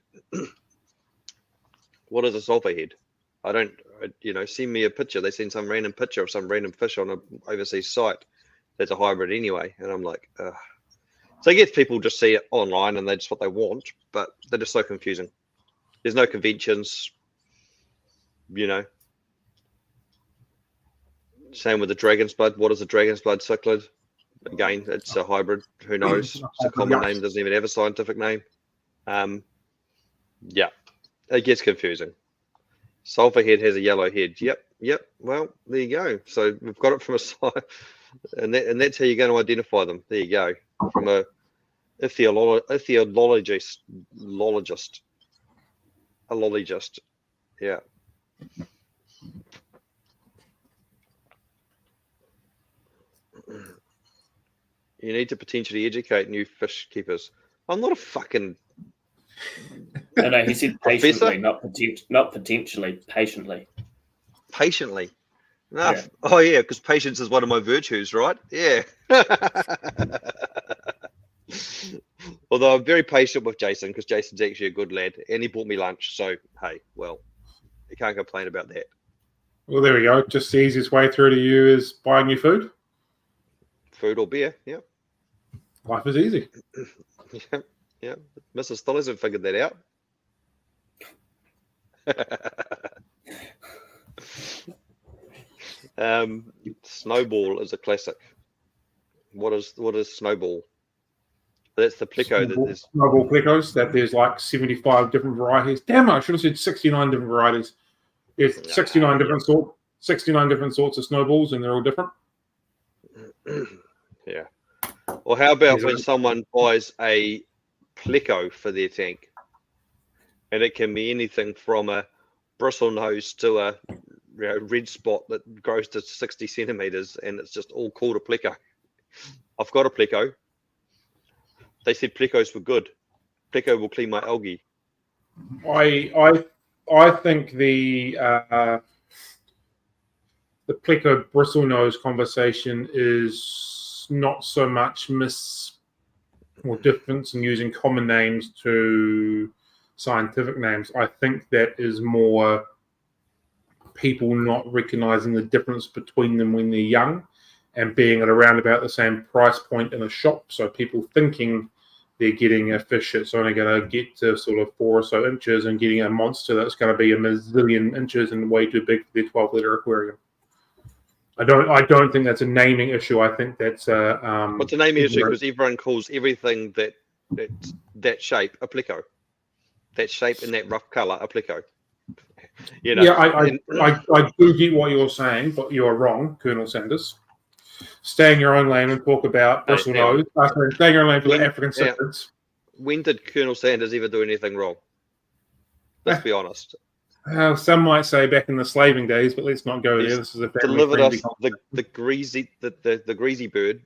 What is a sulfur head? I don't, send me a picture. They send some random picture of some random fish on an overseas site that's a hybrid anyway. And I'm like, ugh. So I guess people just see it online and that's what they want, but they're just so confusing. There's no conventions, Same with the dragon's blood. What is a dragon's blood cichlid? Again, it's a hybrid. Who knows? It's a common name. Doesn't even have a scientific name. Yeah, it gets confusing. Sulfur head has a yellow head. Yep. Well, there you go. So we've got it from a side, and that's how you're going to identify them. There you go. From a ichthyologist. Yeah. You need to potentially educate new fish keepers. I'm not a fucking... No, he said patiently, Professor? not potentially, patiently. Patiently. No, Yeah. Oh, yeah, because patience is one of my virtues, right? Yeah. Although I'm very patient with Jason, because Jason's actually a good lad, and he bought me lunch. So, hey, well, you can't complain about that. Well, there we go. Just the easiest way through to you is buying you food. Food or beer, yeah. Life is easy. Yeah, yeah. Mrs. still hasn't figured that out. Snowball is a classic. What is Snowball? That's the pleco. Snowball plecos. That there's like 75 different varieties. Damn, I should have said 69 different varieties. There's 69 different sorts of snowballs, and they're all different. Yeah. Or how about when someone buys a pleco for their tank, and it can be anything from a bristlenose to a red spot that grows to 60 centimeters, and it's just all called a pleco. I've got a pleco. They said plecos were good. Pleco will clean my algae. I think the pleco bristlenose conversation is not so much difference in using common names to scientific names. I think that is more people not recognizing the difference between them when they're young and being at around about the same price point in a shop. So people thinking they're getting a fish that's only going to get to sort of 4 or so inches and getting a monster that's going to be a mazillion inches and way too big for their 12-liter aquarium. I don't think that's a naming issue. I think that's a... What's a naming issue? Because everyone calls everything that shape a pleco. That shape and that rough colour a pleco. You know, yeah, I do get what you're saying, but you're wrong, Colonel Sanders. Stay in your own lane and talk about bristlenose. Stay in your own lane for the African cichlids. When did Colonel Sanders ever do anything wrong? Let's be honest. Some might say back in the slaving days, but let's not go there. This is a delivered us the greasy bird.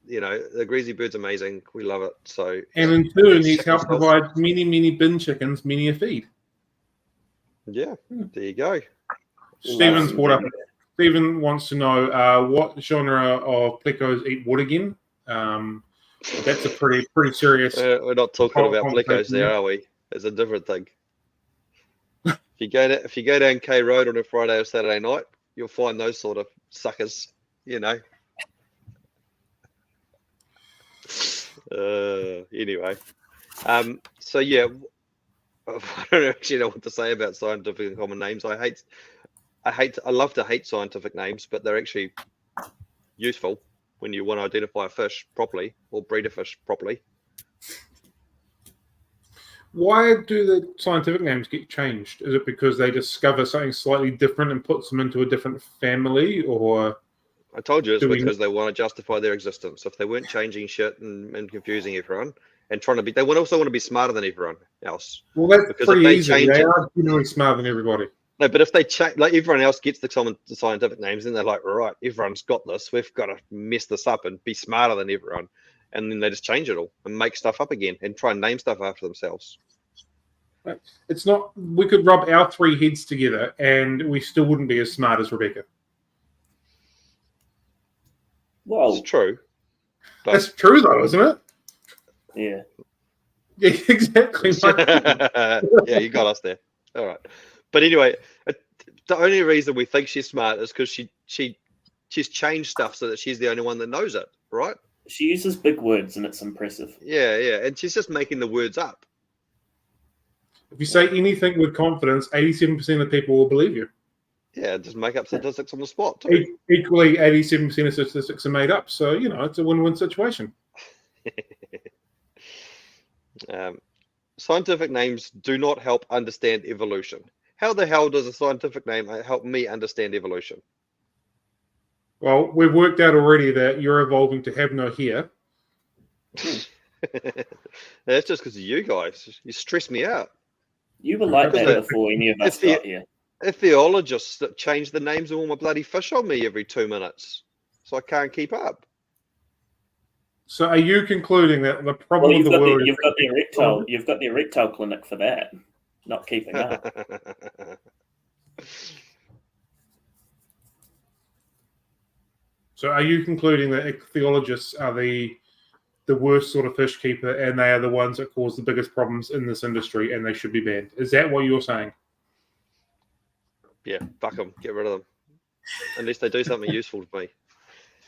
You know, the greasy bird's amazing. We love it. So, and in turn, he's helped provide many bin chickens many a feed. Yeah, there you go. Stephen wants to know what genre of plecos eat wood again. That's a pretty serious. We're not talking about plecos there, are we? It's a different thing. If you go down K Road on a Friday or Saturday night, you'll find those sort of suckers. You know. Anyway, so yeah, I don't actually know what to say about scientific and common names. I love to hate scientific names, but they're actually useful when you want to identify a fish properly or breed a fish properly. Why do the scientific names get changed? Is it because they discover something slightly different and puts them into a different family, or? I told you it's because they want to justify their existence. If they weren't changing shit and confusing everyone and trying to be, they would also want to be smarter than everyone else. Well, that's pretty easy. They are generally smarter than everybody. No, but if they change, like everyone else gets the scientific names, then they're like, right, everyone's got this. We've got to mess this up and be smarter than everyone. And then they just change it all and make stuff up again and try and name stuff after themselves. It's not. We could rub our 3 heads together and we still wouldn't be as smart as Rebecca. Well, it's true. That's true, though, isn't it? Yeah. Yeah, exactly. Yeah, you got us there. All right. But anyway, the only reason we think she's smart is because she's changed stuff so that she's the only one that knows it, right? She uses big words and it's impressive. Yeah, and she's just making the words up. If you say anything with confidence, 87% of people will believe you. Yeah, just make up statistics on the spot. Too. Equally, 87% of statistics are made up. So, you know, it's a win-win situation. Scientific names do not help understand evolution. How the hell does a scientific name help me understand evolution? Well, we've worked out already that you're evolving to have no hair. That's just because of you guys. You stress me out. You were like that before any of us got here. Ethologists that change the names of all my bloody fish on me every 2 minutes, so I can't keep up. So are you concluding that the problem of the world you've got the erectile clinic for that, not keeping up. So are you concluding that ichthyologists are the worst sort of fish keeper, and they are the ones that cause the biggest problems in this industry, and they should be banned? Is that what you're saying? Yeah, fuck them. Get rid of them. Unless they do something useful to me.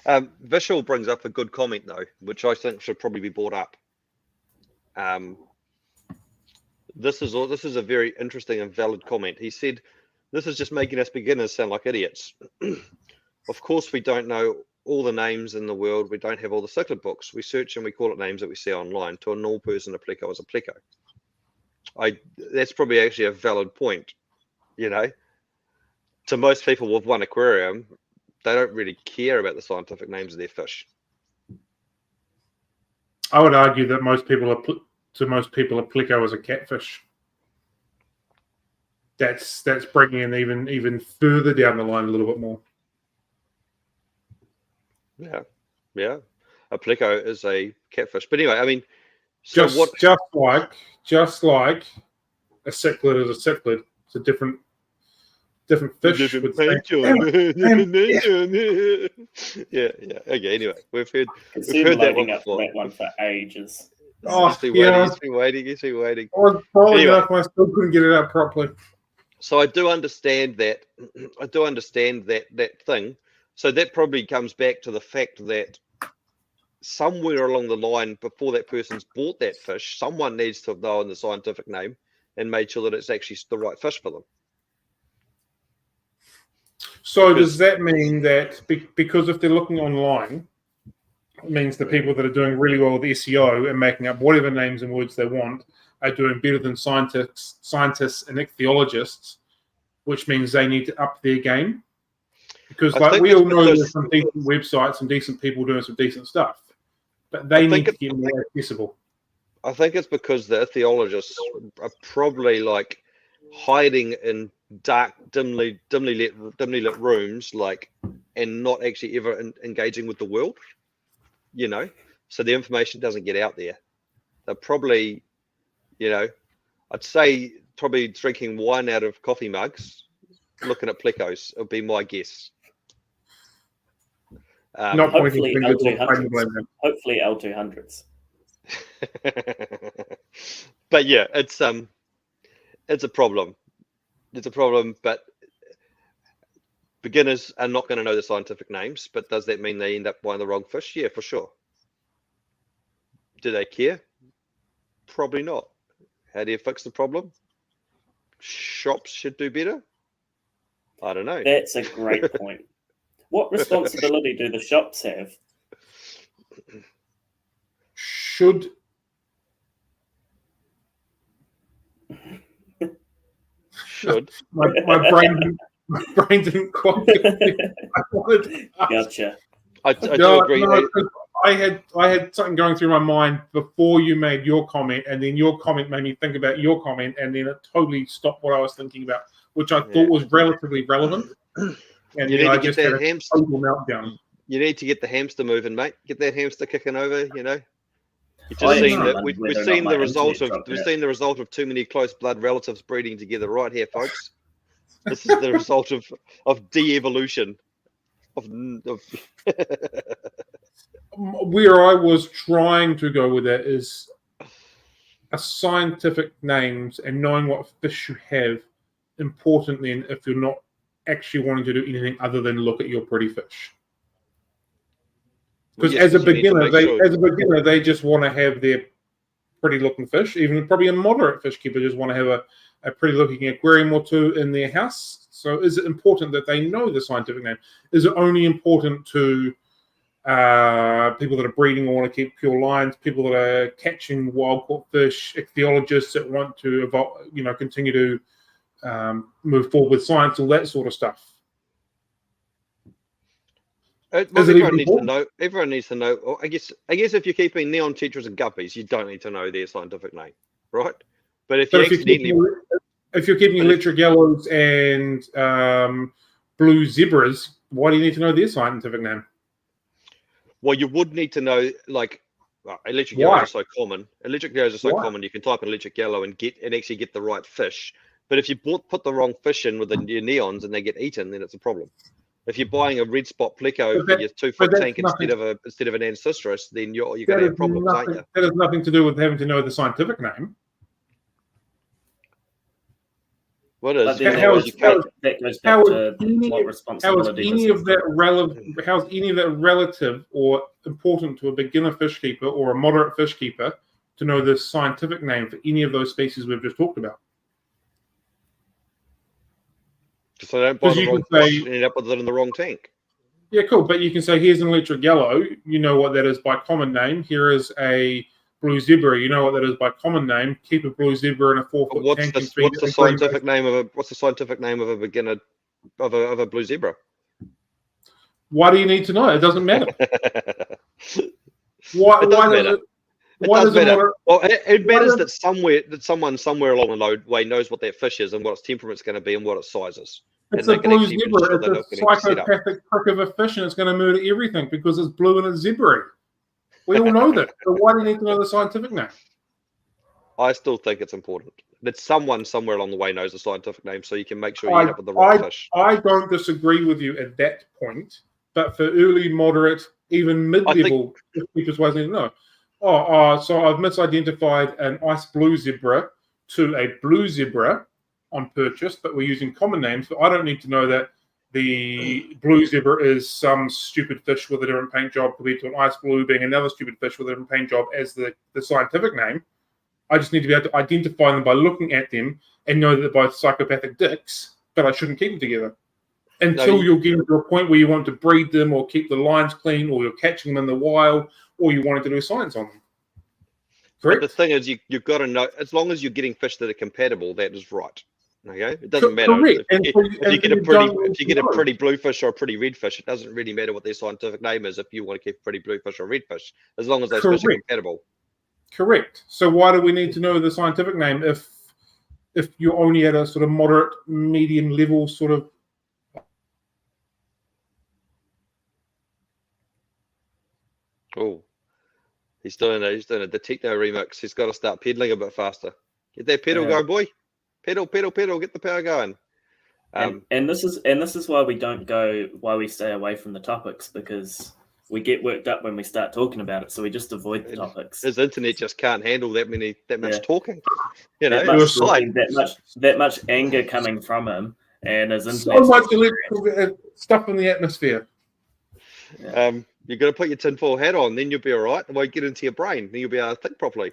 Vishal brings up a good comment, though, which I think should probably be brought up. This is a very interesting and valid comment. He said, "This is just making us beginners sound like idiots. Of course, we don't know all the names in the world. We don't have all the cichlid books. We search and we call it names that we see online. To a normal person, a pleco is a pleco." That's probably actually a valid point. You know, to most people with one aquarium, they don't really care about the scientific names of their fish. I would argue that most people a pleco is a catfish. That's bringing in even further down the line a little bit more. Yeah. A pleco is a catfish. But anyway, I mean, so just like a cichlid is a cichlid. It's a different fish. Yeah. Okay. Anyway, we've heard that one before. That one for ages. He's been waiting. I was following up, and I still couldn't get it out properly. So I do understand that. That thing. So that probably comes back to the fact that somewhere along the line, before that person's bought that fish, someone needs to have known the scientific name and made sure that it's actually the right fish for them. So does that mean that because if they're looking online, it means the people that are doing really well with SEO and making up whatever names and words they want are doing better than scientists and ichthyologists, which means they need to up their game? Because we all know there's some decent websites and decent people doing some decent stuff, but they need to get more accessible. I think it's because the ichthyologists are probably like hiding in dark, dimly lit rooms, and not actually ever engaging with the world, you know. So the information doesn't get out there. They're probably, I'd say probably drinking wine out of coffee mugs, looking at plecos. Would be my guess. Hopefully L200s. Hopefully L200s. But yeah, it's a problem. It's a problem, but beginners are not going to know the scientific names. But does that mean they end up buying the wrong fish? Yeah, for sure. Do they care? Probably not. How do you fix the problem? Shops should do better. I don't know. That's a great point. What responsibility do the shops have? Should my brain didn't quite get Gotcha. I do agree. No, I had something going through my mind before you made your comment, and then your comment made me think about your comment, and then it totally stopped what I was thinking about, which I thought was relatively relevant. And you need to get that hamster meltdown. You need to get the hamster moving, mate. Get that hamster kicking over. You've just seen that. We've seen the result of too many close blood relatives breeding together, right here, folks. This is the result of de-evolution. Where I was trying to go with that is a scientific names and knowing what fish you have important then if you're not actually wanting to do anything other than look at your pretty fish. Because as a beginner, they just want to have their pretty looking fish. Even probably a moderate fish keeper just want to have a pretty looking aquarium or two in their house. So is it important that they know the scientific name? Is it only important to people that are breeding or want to keep pure lines, people that are catching wild caught fish, ichthyologists that want to evolve, continue to move forward with science, all that sort of stuff? Everyone needs to know. I guess if you're keeping neon tetras and guppies, you don't need to know their scientific name, right? But if you're keeping electric yellows and blue zebras, why do you need to know their scientific name? Well, you would need to know, electric yellows are so common. Electric yellows are so common. You can type in electric yellow and actually get the right fish. But if you put the wrong fish in with your neons and they get eaten, then it's a problem. If you're buying a red spot pleco for your 2-foot tank instead of an Ancistrus, then you're going to have problems, aren't you? That has nothing to do with having to know the scientific name. What is? How is any of that relative or important to a beginner fish keeper or a moderate fish keeper to know the scientific name for any of those species we've just talked about? So they don't buy the wrong fish and end up with it in the wrong tank. Yeah, cool. But you can say, here's an electric yellow. You know what that is by common name. Here is a blue zebra. You know what that is by common name. Keep a blue zebra in a 4-foot tank. What's the scientific name of a beginner of a blue zebra? Why do you need to know? It doesn't matter. Why does it matter? Well, it matters that someone somewhere along the way knows what that fish is and what its temperament's going to be and what its size is. It's a blue zebra. It's a psychopathic prick of a fish, and it's going to murder everything because it's blue and it's zebra. We all know that. So why do you need to know the scientific name? I still think it's important that someone somewhere along the way knows the scientific name, so you can make sure you end up with the right fish. I don't disagree with you at that point, but for early, moderate, even mid-level keepers, wise need to know. So I've misidentified an ice blue zebra to a blue zebra on purchase, but we're using common names. So I don't need to know that the blue zebra is some stupid fish with a different paint job compared to an ice blue being another stupid fish with a different paint job as the scientific name. I just need to be able to identify them by looking at them and know that they're both psychopathic dicks, but I shouldn't keep them together. Until you're getting to a point where you want to breed them or keep the lines clean or you're catching them in the wild or you wanted to do science on them. Correct? But the thing is, you've got to know, as long as you're getting fish that are compatible, that is right. Okay, it doesn't matter if you get a pretty blue fish or a pretty red fish. It doesn't really matter what their scientific name is if you want to keep a pretty blue fish or red fish, as long as those fish are compatible. Correct. So why do we need to know the scientific name if you're only at a sort of moderate, medium level sort of? Oh, he's doing the techno remix. He's got to start pedaling a bit faster. Get that pedal going, boy. Pedal, pedal, pedal. Get the power going. And this is why we stay away from the topics, because we get worked up when we start talking about it, so we just avoid the topics. His internet just can't handle that much talking. You know, that much anger coming from him, and his So internet. much electrical stuff in the atmosphere. Yeah. You've got to put your tinfoil hat on, then you'll be all right. It won't get into your brain. Then you'll be able to think properly.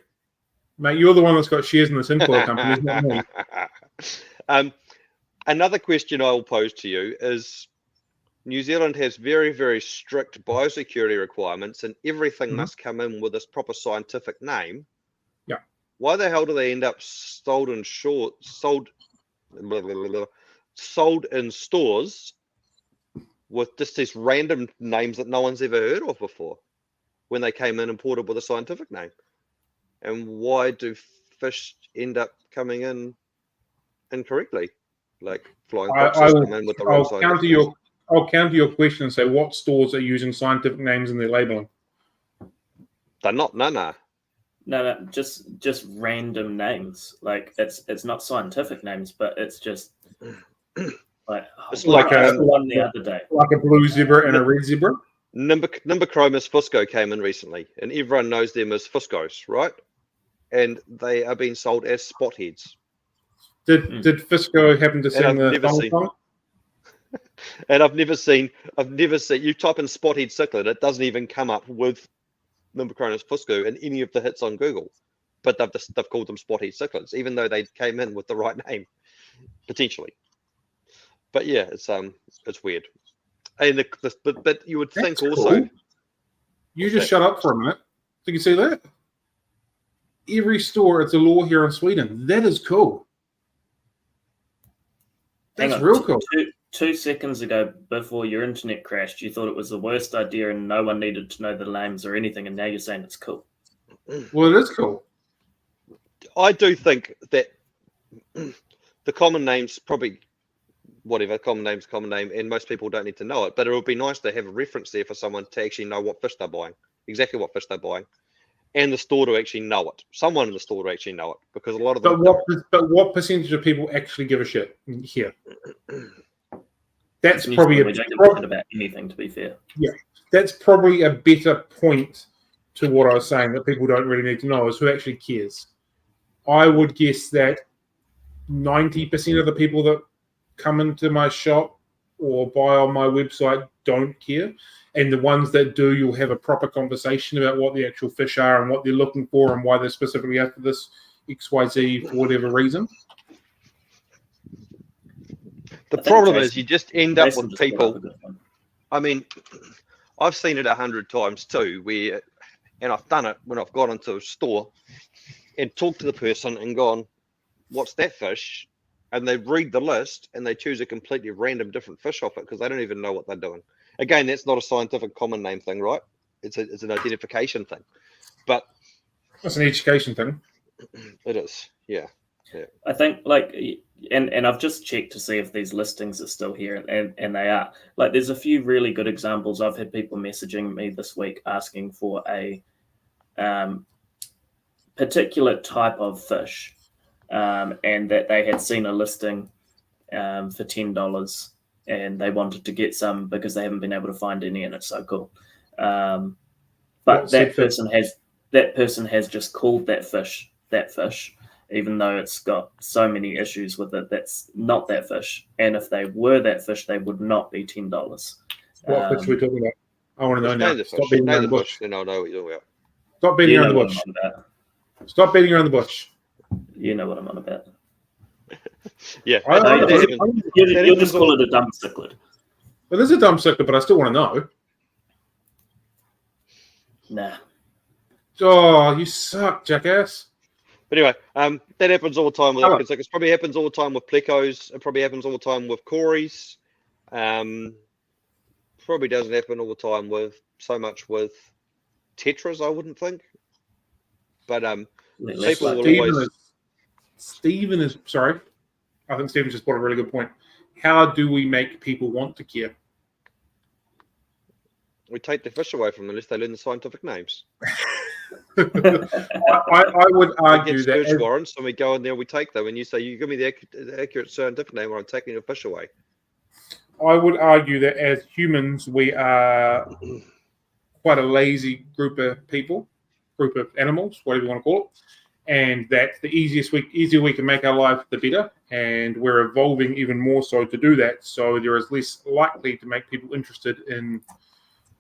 Mate, you're the one that's got shares in the tinfoil company, not me. Another question I will pose to you is, New Zealand has very, very strict biosecurity requirements, and everything must come in with this proper scientific name. Yeah. Why the hell do they end up sold in stores with just these random names that no one's ever heard of before, when they came in imported with a scientific name? And why do fish end up coming in incorrectly, like flying foxes come in with the wrong scientific name? I'll counter your question and say, what stores are using scientific names in their labeling? They're not. No, just random names. Like it's not scientific names, but it's just like it's like one the other day, like a blue zebra and a red zebra. Nimbochromis fusco came in recently, and everyone knows them as fuscos, right? And they are being sold as spot heads. Did Fisco happen to sing the song? And I've never seen. You type in spot-head cichlid, it doesn't even come up with Nimbochromis fusco in any of the hits on Google. But they've called them spot-head cichlids, even though they came in with the right name, potentially. But yeah, it's weird. And but you would think That's also. Cool. You just shut up for a minute. So you can see that every store, it's a law here in Sweden. That is cool. That's real cool. 2 seconds ago, before your internet crashed, you thought it was the worst idea and no one needed to know the names or anything, and now you're saying it's cool. Well, it is cool. I do think that the common names, probably whatever, common name, and most people don't need to know it, but it would be nice to have a reference there for someone to actually know what fish they're buying, exactly what fish they're buying. and the store to actually know it. Someone in the store to actually know it, because a lot of them. But what percentage of people actually give a shit here? That's probably we don't give a shit about anything, to be fair. Yeah, that's probably a better point to what I was saying, that people don't really need to know, is who actually cares. I would guess that 90% of the people that come into my shop or buy on my website don't care. And the ones that do, you'll have a proper conversation about what the actual fish are and what they're looking for and why they're specifically after this XYZ for whatever reason. The problem is you just end up with people. I mean, I've seen it 100 times too, and I've done it when I've gone into a store and talked to the person and gone, "What's that fish?" And they read the list and they choose a completely random different fish off it because they don't even know what they're doing. Again, that's not a scientific common name thing, right? It's an identification thing. But it's an education thing. It is, yeah. I think, and I've just checked to see if these listings are still here, and they are. Like, there's a few really good examples. I've had people messaging me this week asking for a particular type of fish, and that they had seen a listing for $10, and they wanted to get some because they haven't been able to find any, and it's so cool. But that person has just called that fish, even though it's got so many issues with it. That's not that fish, and if they were that fish, they would not be $10. What fish are we talking about? I want to know now. Stop beating around the bush. Then I'll know what you're talking about. Stop beating around the bush. Stop beating around the bush. You know what I'm on about. Yeah. You'll just call it a dumb cichlid. Well, there's a dumb cichlid, but I still want to know. Nah. Oh, you suck, jackass. But anyway, that happens all the time with African cichlids. Probably happens all the time with plecos. It probably happens all the time with cories. Probably doesn't happen all the time with tetras, I wouldn't think. But people will always. Stephen is sorry. I think Stephen just brought a really good point. How do we make people want to care? We take the fish away from them unless they learn the scientific names. I would argue that search warrants, and we go in there, we take them, and you say, "You give me the accurate scientific name, or I'm taking your fish away." I would argue that as humans, we are quite a lazy group of animals, whatever you want to call it, and that the easier we can make our life, the better. And we're evolving even more so to do that. So there is less likely to make people interested in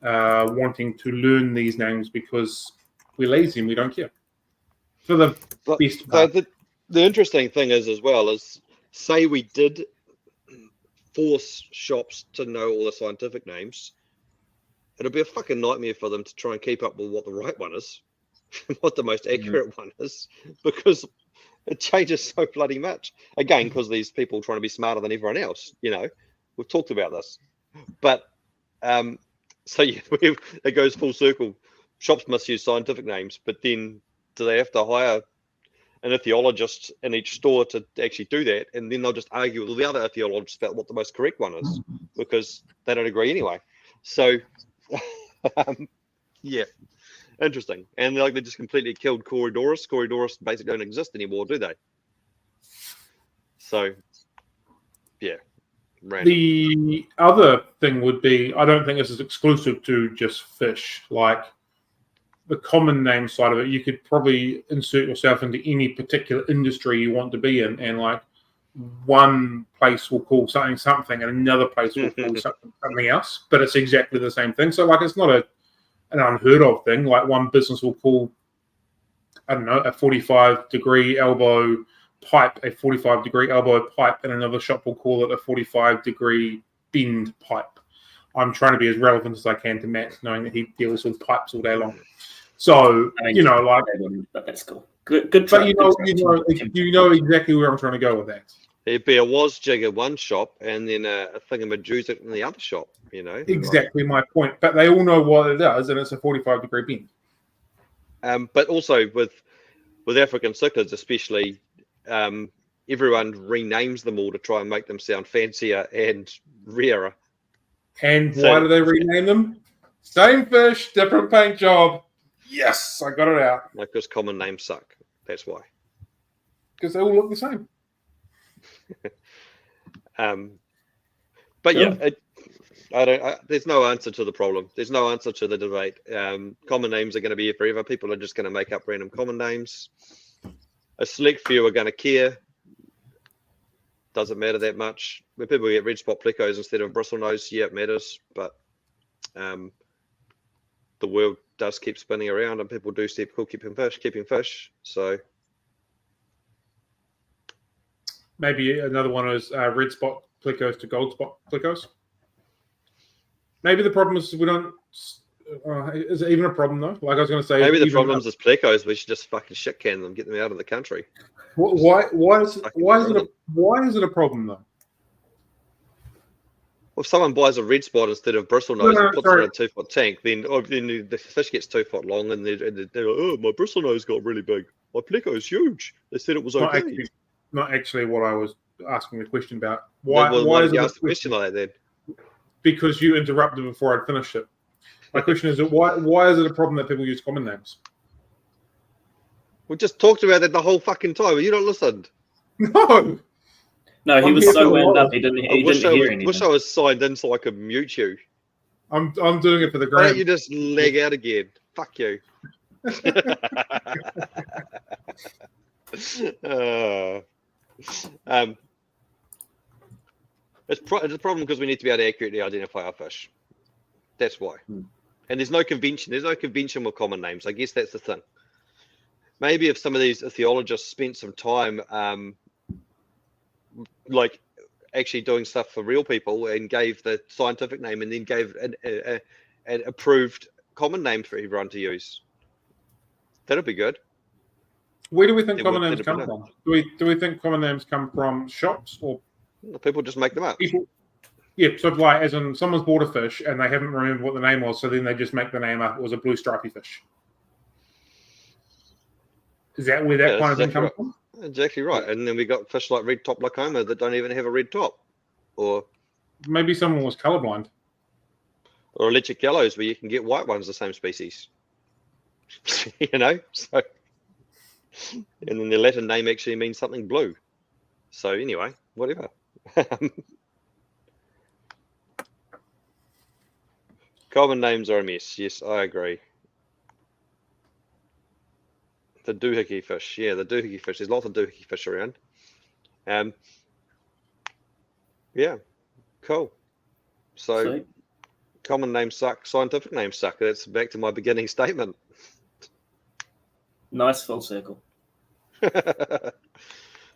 wanting to learn these names because we're lazy and we don't care. For the best part. The interesting thing is, as well, is say we did force shops to know all the scientific names, it'll be a fucking nightmare for them to try and keep up with what the right one is, what the most accurate one is, because it changes so bloody much. Again, because these people trying to be smarter than everyone else, we've talked about this. But so yeah, it goes full circle. Shops must use scientific names, but then do they have to hire an ichthyologist in each store to actually do that? And then they'll just argue with the other ichthyologists about what the most correct one is, because they don't agree anyway. So, yeah, interesting. And they just completely killed Corydoras. Corydoras basically don't exist anymore, do they? So, yeah. Random. The other thing would be, I don't think this is exclusive to just fish. Like the common name side of it, you could probably insert yourself into any particular industry you want to be in, and like one place will call something, and another place will call something else, but it's exactly the same thing. So like it's not an unheard of thing. Like one business will call, I don't know, a 45-degree elbow pipe a 45-degree elbow pipe, and another shop will call it a 45-degree bend pipe. I'm trying to be as relevant as I can to Matt, knowing that he deals with pipes all day long. So but that's cool. Good try. But you know exactly where I'm trying to go with that. It'd be a was jig at one shop and then a thingamajigger in the other shop. Exactly my point. But they all know what it does, and it's a 45-degree bend. But also with African cichlids, especially. Everyone renames them all to try and make them sound fancier and rarer. And why do they rename them? Same fish, different paint job. Yes, I got it out. Like, because common names suck. That's why. Because they all look the same. But yeah, there's no answer to the problem. There's no answer to the debate. Common names are going to be here forever. People are just going to make up random common names. A select few are going to care. Doesn't matter that much. When people get red spot plecos instead of bristlenose, yeah, it matters. But the world does keep spinning around, and people do still keeping fish. So maybe another one is red spot plecos to gold spot plecos. Maybe the problem is we don't. Is it even a problem though? Like I was going to say, maybe the problem is plecos. We should just fucking shit can them, get them out of the country. Why is it a problem though? Well, if someone buys a red spot instead of bristlenose and puts it in a 2-foot tank, then the fish gets 2 foot long, and they're like, oh, my bristlenose got really big. My pleco is huge. They said it was okay. Not actually what I was asking the question about. Why did you ask the question like that then? Because you interrupted before I'd finished it. My question is, why is it a problem that people use common names? We just talked about that the whole fucking time. You don't listen. No, he was so wound up he didn't hear anything. Wish I was signed in so I could mute you. I'm doing it for the gram. Why don't you just leg out again? Fuck you. It's a problem because we need to be able to accurately identify our fish. That's why. And there's no convention. There's no convention with common names. I guess that's the thing. Maybe if some of these ichthyologists spent some time like actually doing stuff for real people and gave the scientific name and then gave an approved common name for everyone to use, that'd be good. Where do we think common names come from? Do we think common names come from shops or people just make them up? People, yeah, so like as in someone's bought a fish and they haven't remembered what the name was, so then they just make the name up. It was a blue stripy fish. Is that where that kind of thing comes from? Exactly right. And then we got fish like red top lacoma that don't even have a red top. Or maybe someone was colorblind. Or electric yellows where you can get white ones the same species. You know? So and then the Latin name actually means something blue. So anyway, whatever. Common names are a mess. Yes, I agree. The doohickey fish. Yeah, the doohickey fish. There's lots of doohickey fish around. Yeah, cool. So, Sweet. Common names suck, scientific names suck. That's back to my beginning statement. Nice full circle.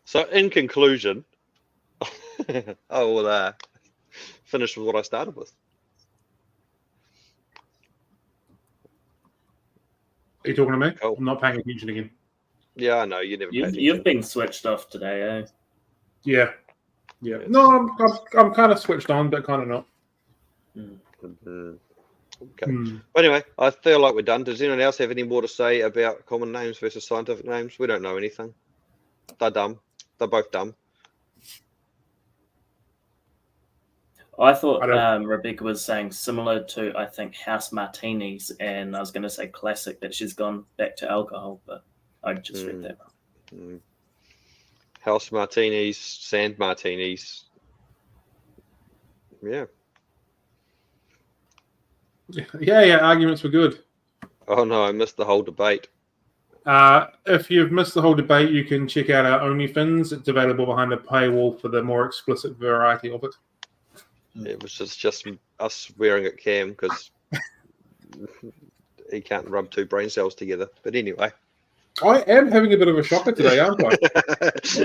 So, in conclusion, I will finish with what I started with. Are you talking to me? Cool. I'm not paying attention again. Yeah, I know. You never. You've been switched off today, eh? Yeah. No, I'm kind of switched on, but kind of not. Okay. But anyway, I feel like we're done. Does anyone else have any more to say about common names versus scientific names? We don't know anything. They're dumb. They're both dumb. I thought Rebecca was saying similar to, I think, house martinis, and I was going to say classic, that she's gone back to alcohol, but I just read that wrong. House martinis, sand martinis. Yeah. Yeah, arguments were good. Oh no, I missed the whole debate. If you've missed the whole debate, you can check out our OnlyFins. It's available behind a paywall for the more explicit variety of it. It was just us swearing at Cam because he can't rub two brain cells together. But anyway. I am having a bit of a shocker today, aren't I?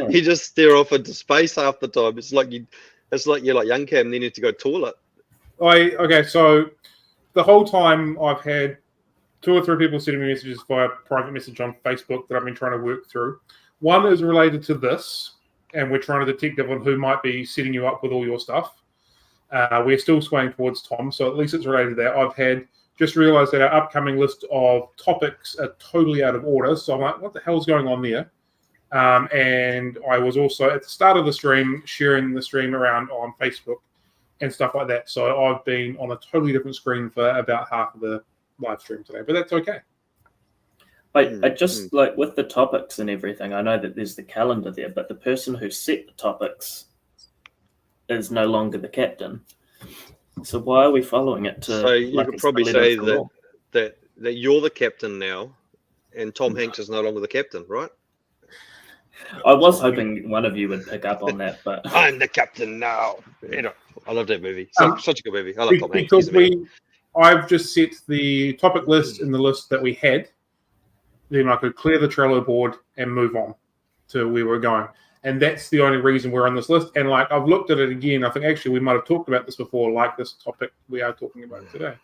You just stare off into space half the time. It's like you're like young Cam and you need to go toilet. Okay, so the whole time I've had 2 or 3 people sending me messages via private message on Facebook that I've been trying to work through. One is related to this, and we're trying to detect on who might be setting you up with all your stuff. We're still swaying towards Tom, so at least it's related to that. I've had just realized that our upcoming list of topics are totally out of order. So I'm like, what the hell's going on there? And I was also at the start of the stream sharing the stream around on Facebook and stuff like that. So I've been on a totally different screen for about half of the live stream today, but that's okay. I just like with the topics and everything, I know that there's the calendar there, but the person who set the topics is no longer the captain. So why are we following it to? So you could probably say that you're the captain now, and Tom Hanks is no longer the captain, right? I was hoping one of you would pick up on that, but I'm the captain now. You know, I love that movie. Such a good movie. I love Tom Hanks. Because I've just set the topic list in the list that we had. Then I could clear the Trello board and move on to where we're going. And that's the only reason we're on this list. And like I've looked at it again. I think actually we might have talked about this before, like this topic we are talking about today.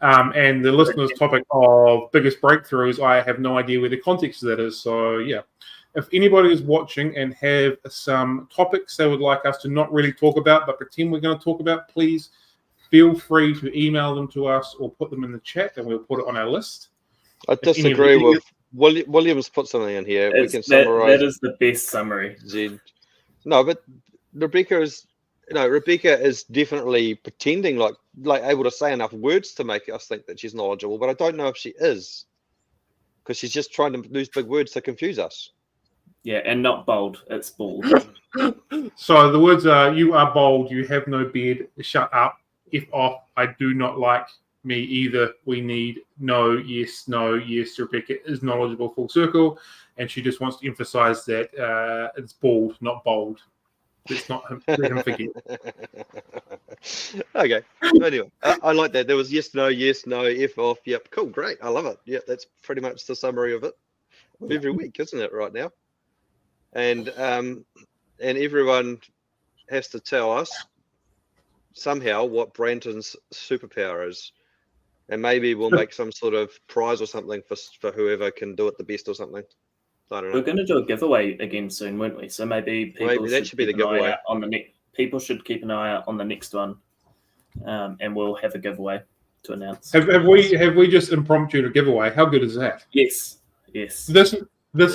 And the listener's topic of biggest breakthroughs, I have no idea where the context of that is. So yeah, if anybody is watching and have some topics they would like us to not really talk about, but pretend we're going to talk about, please feel free to email them to us or put them in the chat and we'll put it on our list. I disagree with Williams put something in here. We can summarize. That is the best summary. No, but Rebecca is definitely pretending like able to say enough words to make us think that she's knowledgeable, but I don't know if she is, because she's just trying to use big words to confuse us. Yeah, and not bold. It's bald. So the words are: you are bold, you have no beard, shut up, F off, I do not like me either, we need no, yes, Rebecca is knowledgeable, full circle, and she just wants to emphasize that it's bald, not bold. Let's not let him forget. Okay. Anyway, I like that. There was yes, no, F off. Yep, cool, great. I love it. Yep, that's pretty much the summary of it every week, isn't it, right now? And everyone has to tell us somehow what Brandon's superpower is. And maybe we'll make some sort of prize or something for whoever can do it the best or something. I don't know. We're going to do a giveaway again soon, weren't we? So maybe that should be the giveaway. People should keep an eye out on the next one, and we'll have a giveaway to announce. Have we just impromptu a giveaway? How good is that? Yes. This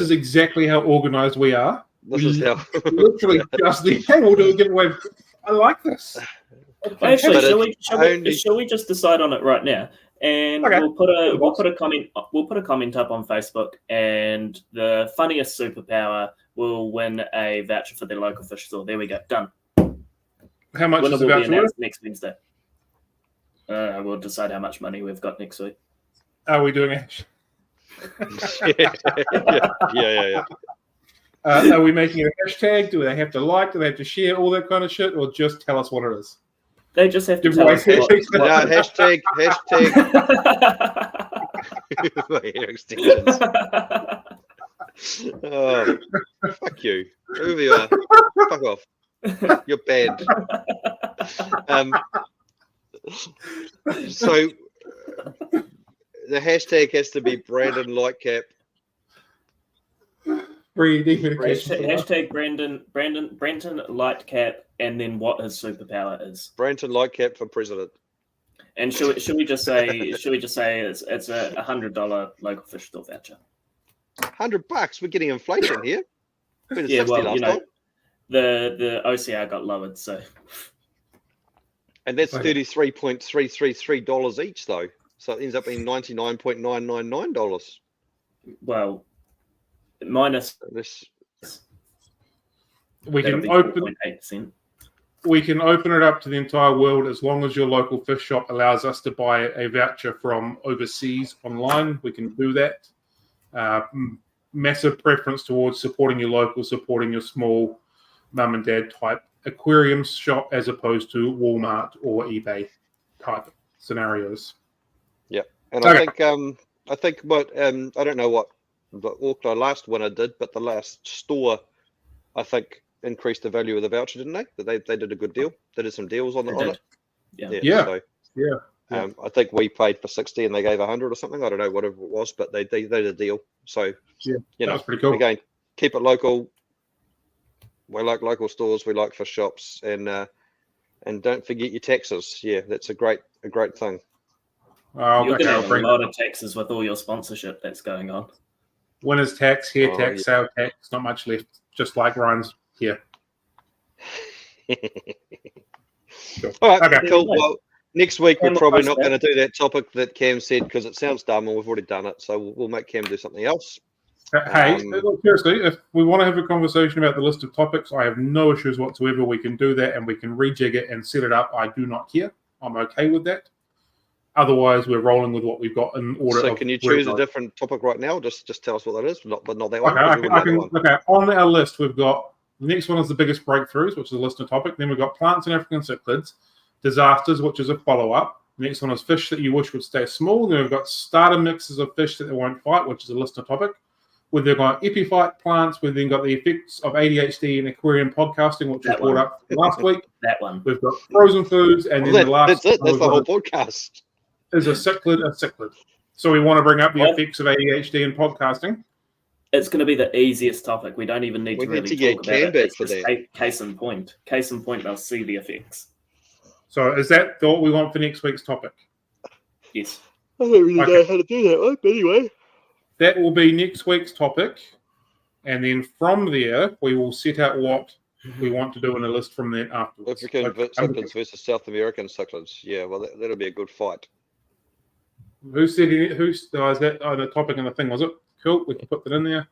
is exactly how organized we are. Literally just hey, we'll do a giveaway. I like this. Actually, shall we just decide on it right now? And okay. we'll put a comment up on Facebook, and the funniest superpower will win a voucher for their local fish store. There we go, done. How much is the voucher? Next Wednesday. We'll decide how much money we've got next week. Are we doing it? Yeah. Are we making a hashtag? Do they have to like? Do they have to share all that kind of shit, or just tell us what it is? They just have to tell us. Hashtag. My hair extensions. Oh, fuck you. Whoever you are, fuck off. You're banned. So the hashtag has to be Brandon Lightcap. Hashtag Brenton Lightcap, and then what his superpower is. Brenton Lightcap for president. And should we just say it's a $100 local fish store voucher? $100? We're getting inflation here. Yeah, well, the OCR got lowered, so. And that's $33.333 each, though. So it ends up being $99.999. Well, minus this. We can open 8%. We can open it up to the entire world as long as your local fish shop allows us to buy a voucher from overseas online. We can do that. Massive preference towards supporting your local, supporting your small mum and dad type aquarium shop as opposed to Walmart or eBay type scenarios. Yeah, and okay. I think what I don't know what the last winner did, but the last store I think increased the value of the voucher, didn't they? That they did a good deal. They did some deals on it. Yeah. I think we paid for 60 and they gave 100 or something. I don't know whatever it was, but they did a deal. So that's pretty cool. Again, keep it local. We like local stores. We like fish shops, and don't forget your taxes. Yeah, that's a great thing. You're going to have a lot of taxes with all your sponsorship that's going on. Winner's tax, hair tax, sale tax. Not much left. Just like Ryan's here. All right, cool. Well, Next week, we're Cam will probably post not that. going to do that topic that Cam said because it sounds dumb and we've already done it. So we'll make Cam do something else. Hey, look, seriously, if we want to have a conversation about the list of topics, I have no issues whatsoever. We can do that and we can rejig it and set it up. I do not care. I'm okay with that. Otherwise, we're rolling with what we've got in order. So can you choose a different topic right now? Just tell us what that is, but not that one. Okay, on our list, we've got the next one is the biggest breakthroughs, which is a listener topic. Then we've got plants and African cichlids, disasters, which is a follow-up. The next one is fish that you wish would stay small. Then we've got starter mixes of fish that they won't fight, which is a listener topic. We've then got epiphyte plants. We've then got the effects of ADHD and aquarium podcasting, which was brought up last week. That one. We've got frozen foods, and then the last. That's it. That's the whole podcast. Is a cichlid. So we want to bring up the effects of ADHD and podcasting. It's going to be the easiest topic. We don't even need to really talk about it. It's just case in point. Case in point, they'll see the effects. So is that what we want for next week's topic? Yes. I don't really know how to do that one, but anyway. That will be next week's topic. And then from there, we will set out what we want to do in a list from there afterwards. African cichlids versus South American cichlids. Yeah, well, that'll be a good fight. Who said is that the topic and the thing, was it? Cool, we can put that in there.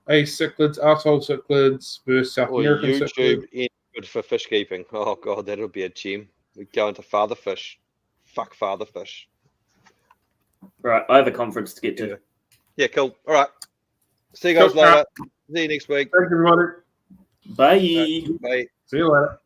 Cichlids, arsehole cichlids versus South American cichlids. YouTube good for fish keeping. Oh, God, that'll be a gem. We go into father fish. Fuck father fish. Right, I have a conference to get to. Yeah, cool. All right. See you guys later. See you next week. Thank you, everybody. Bye. Bye. See you later.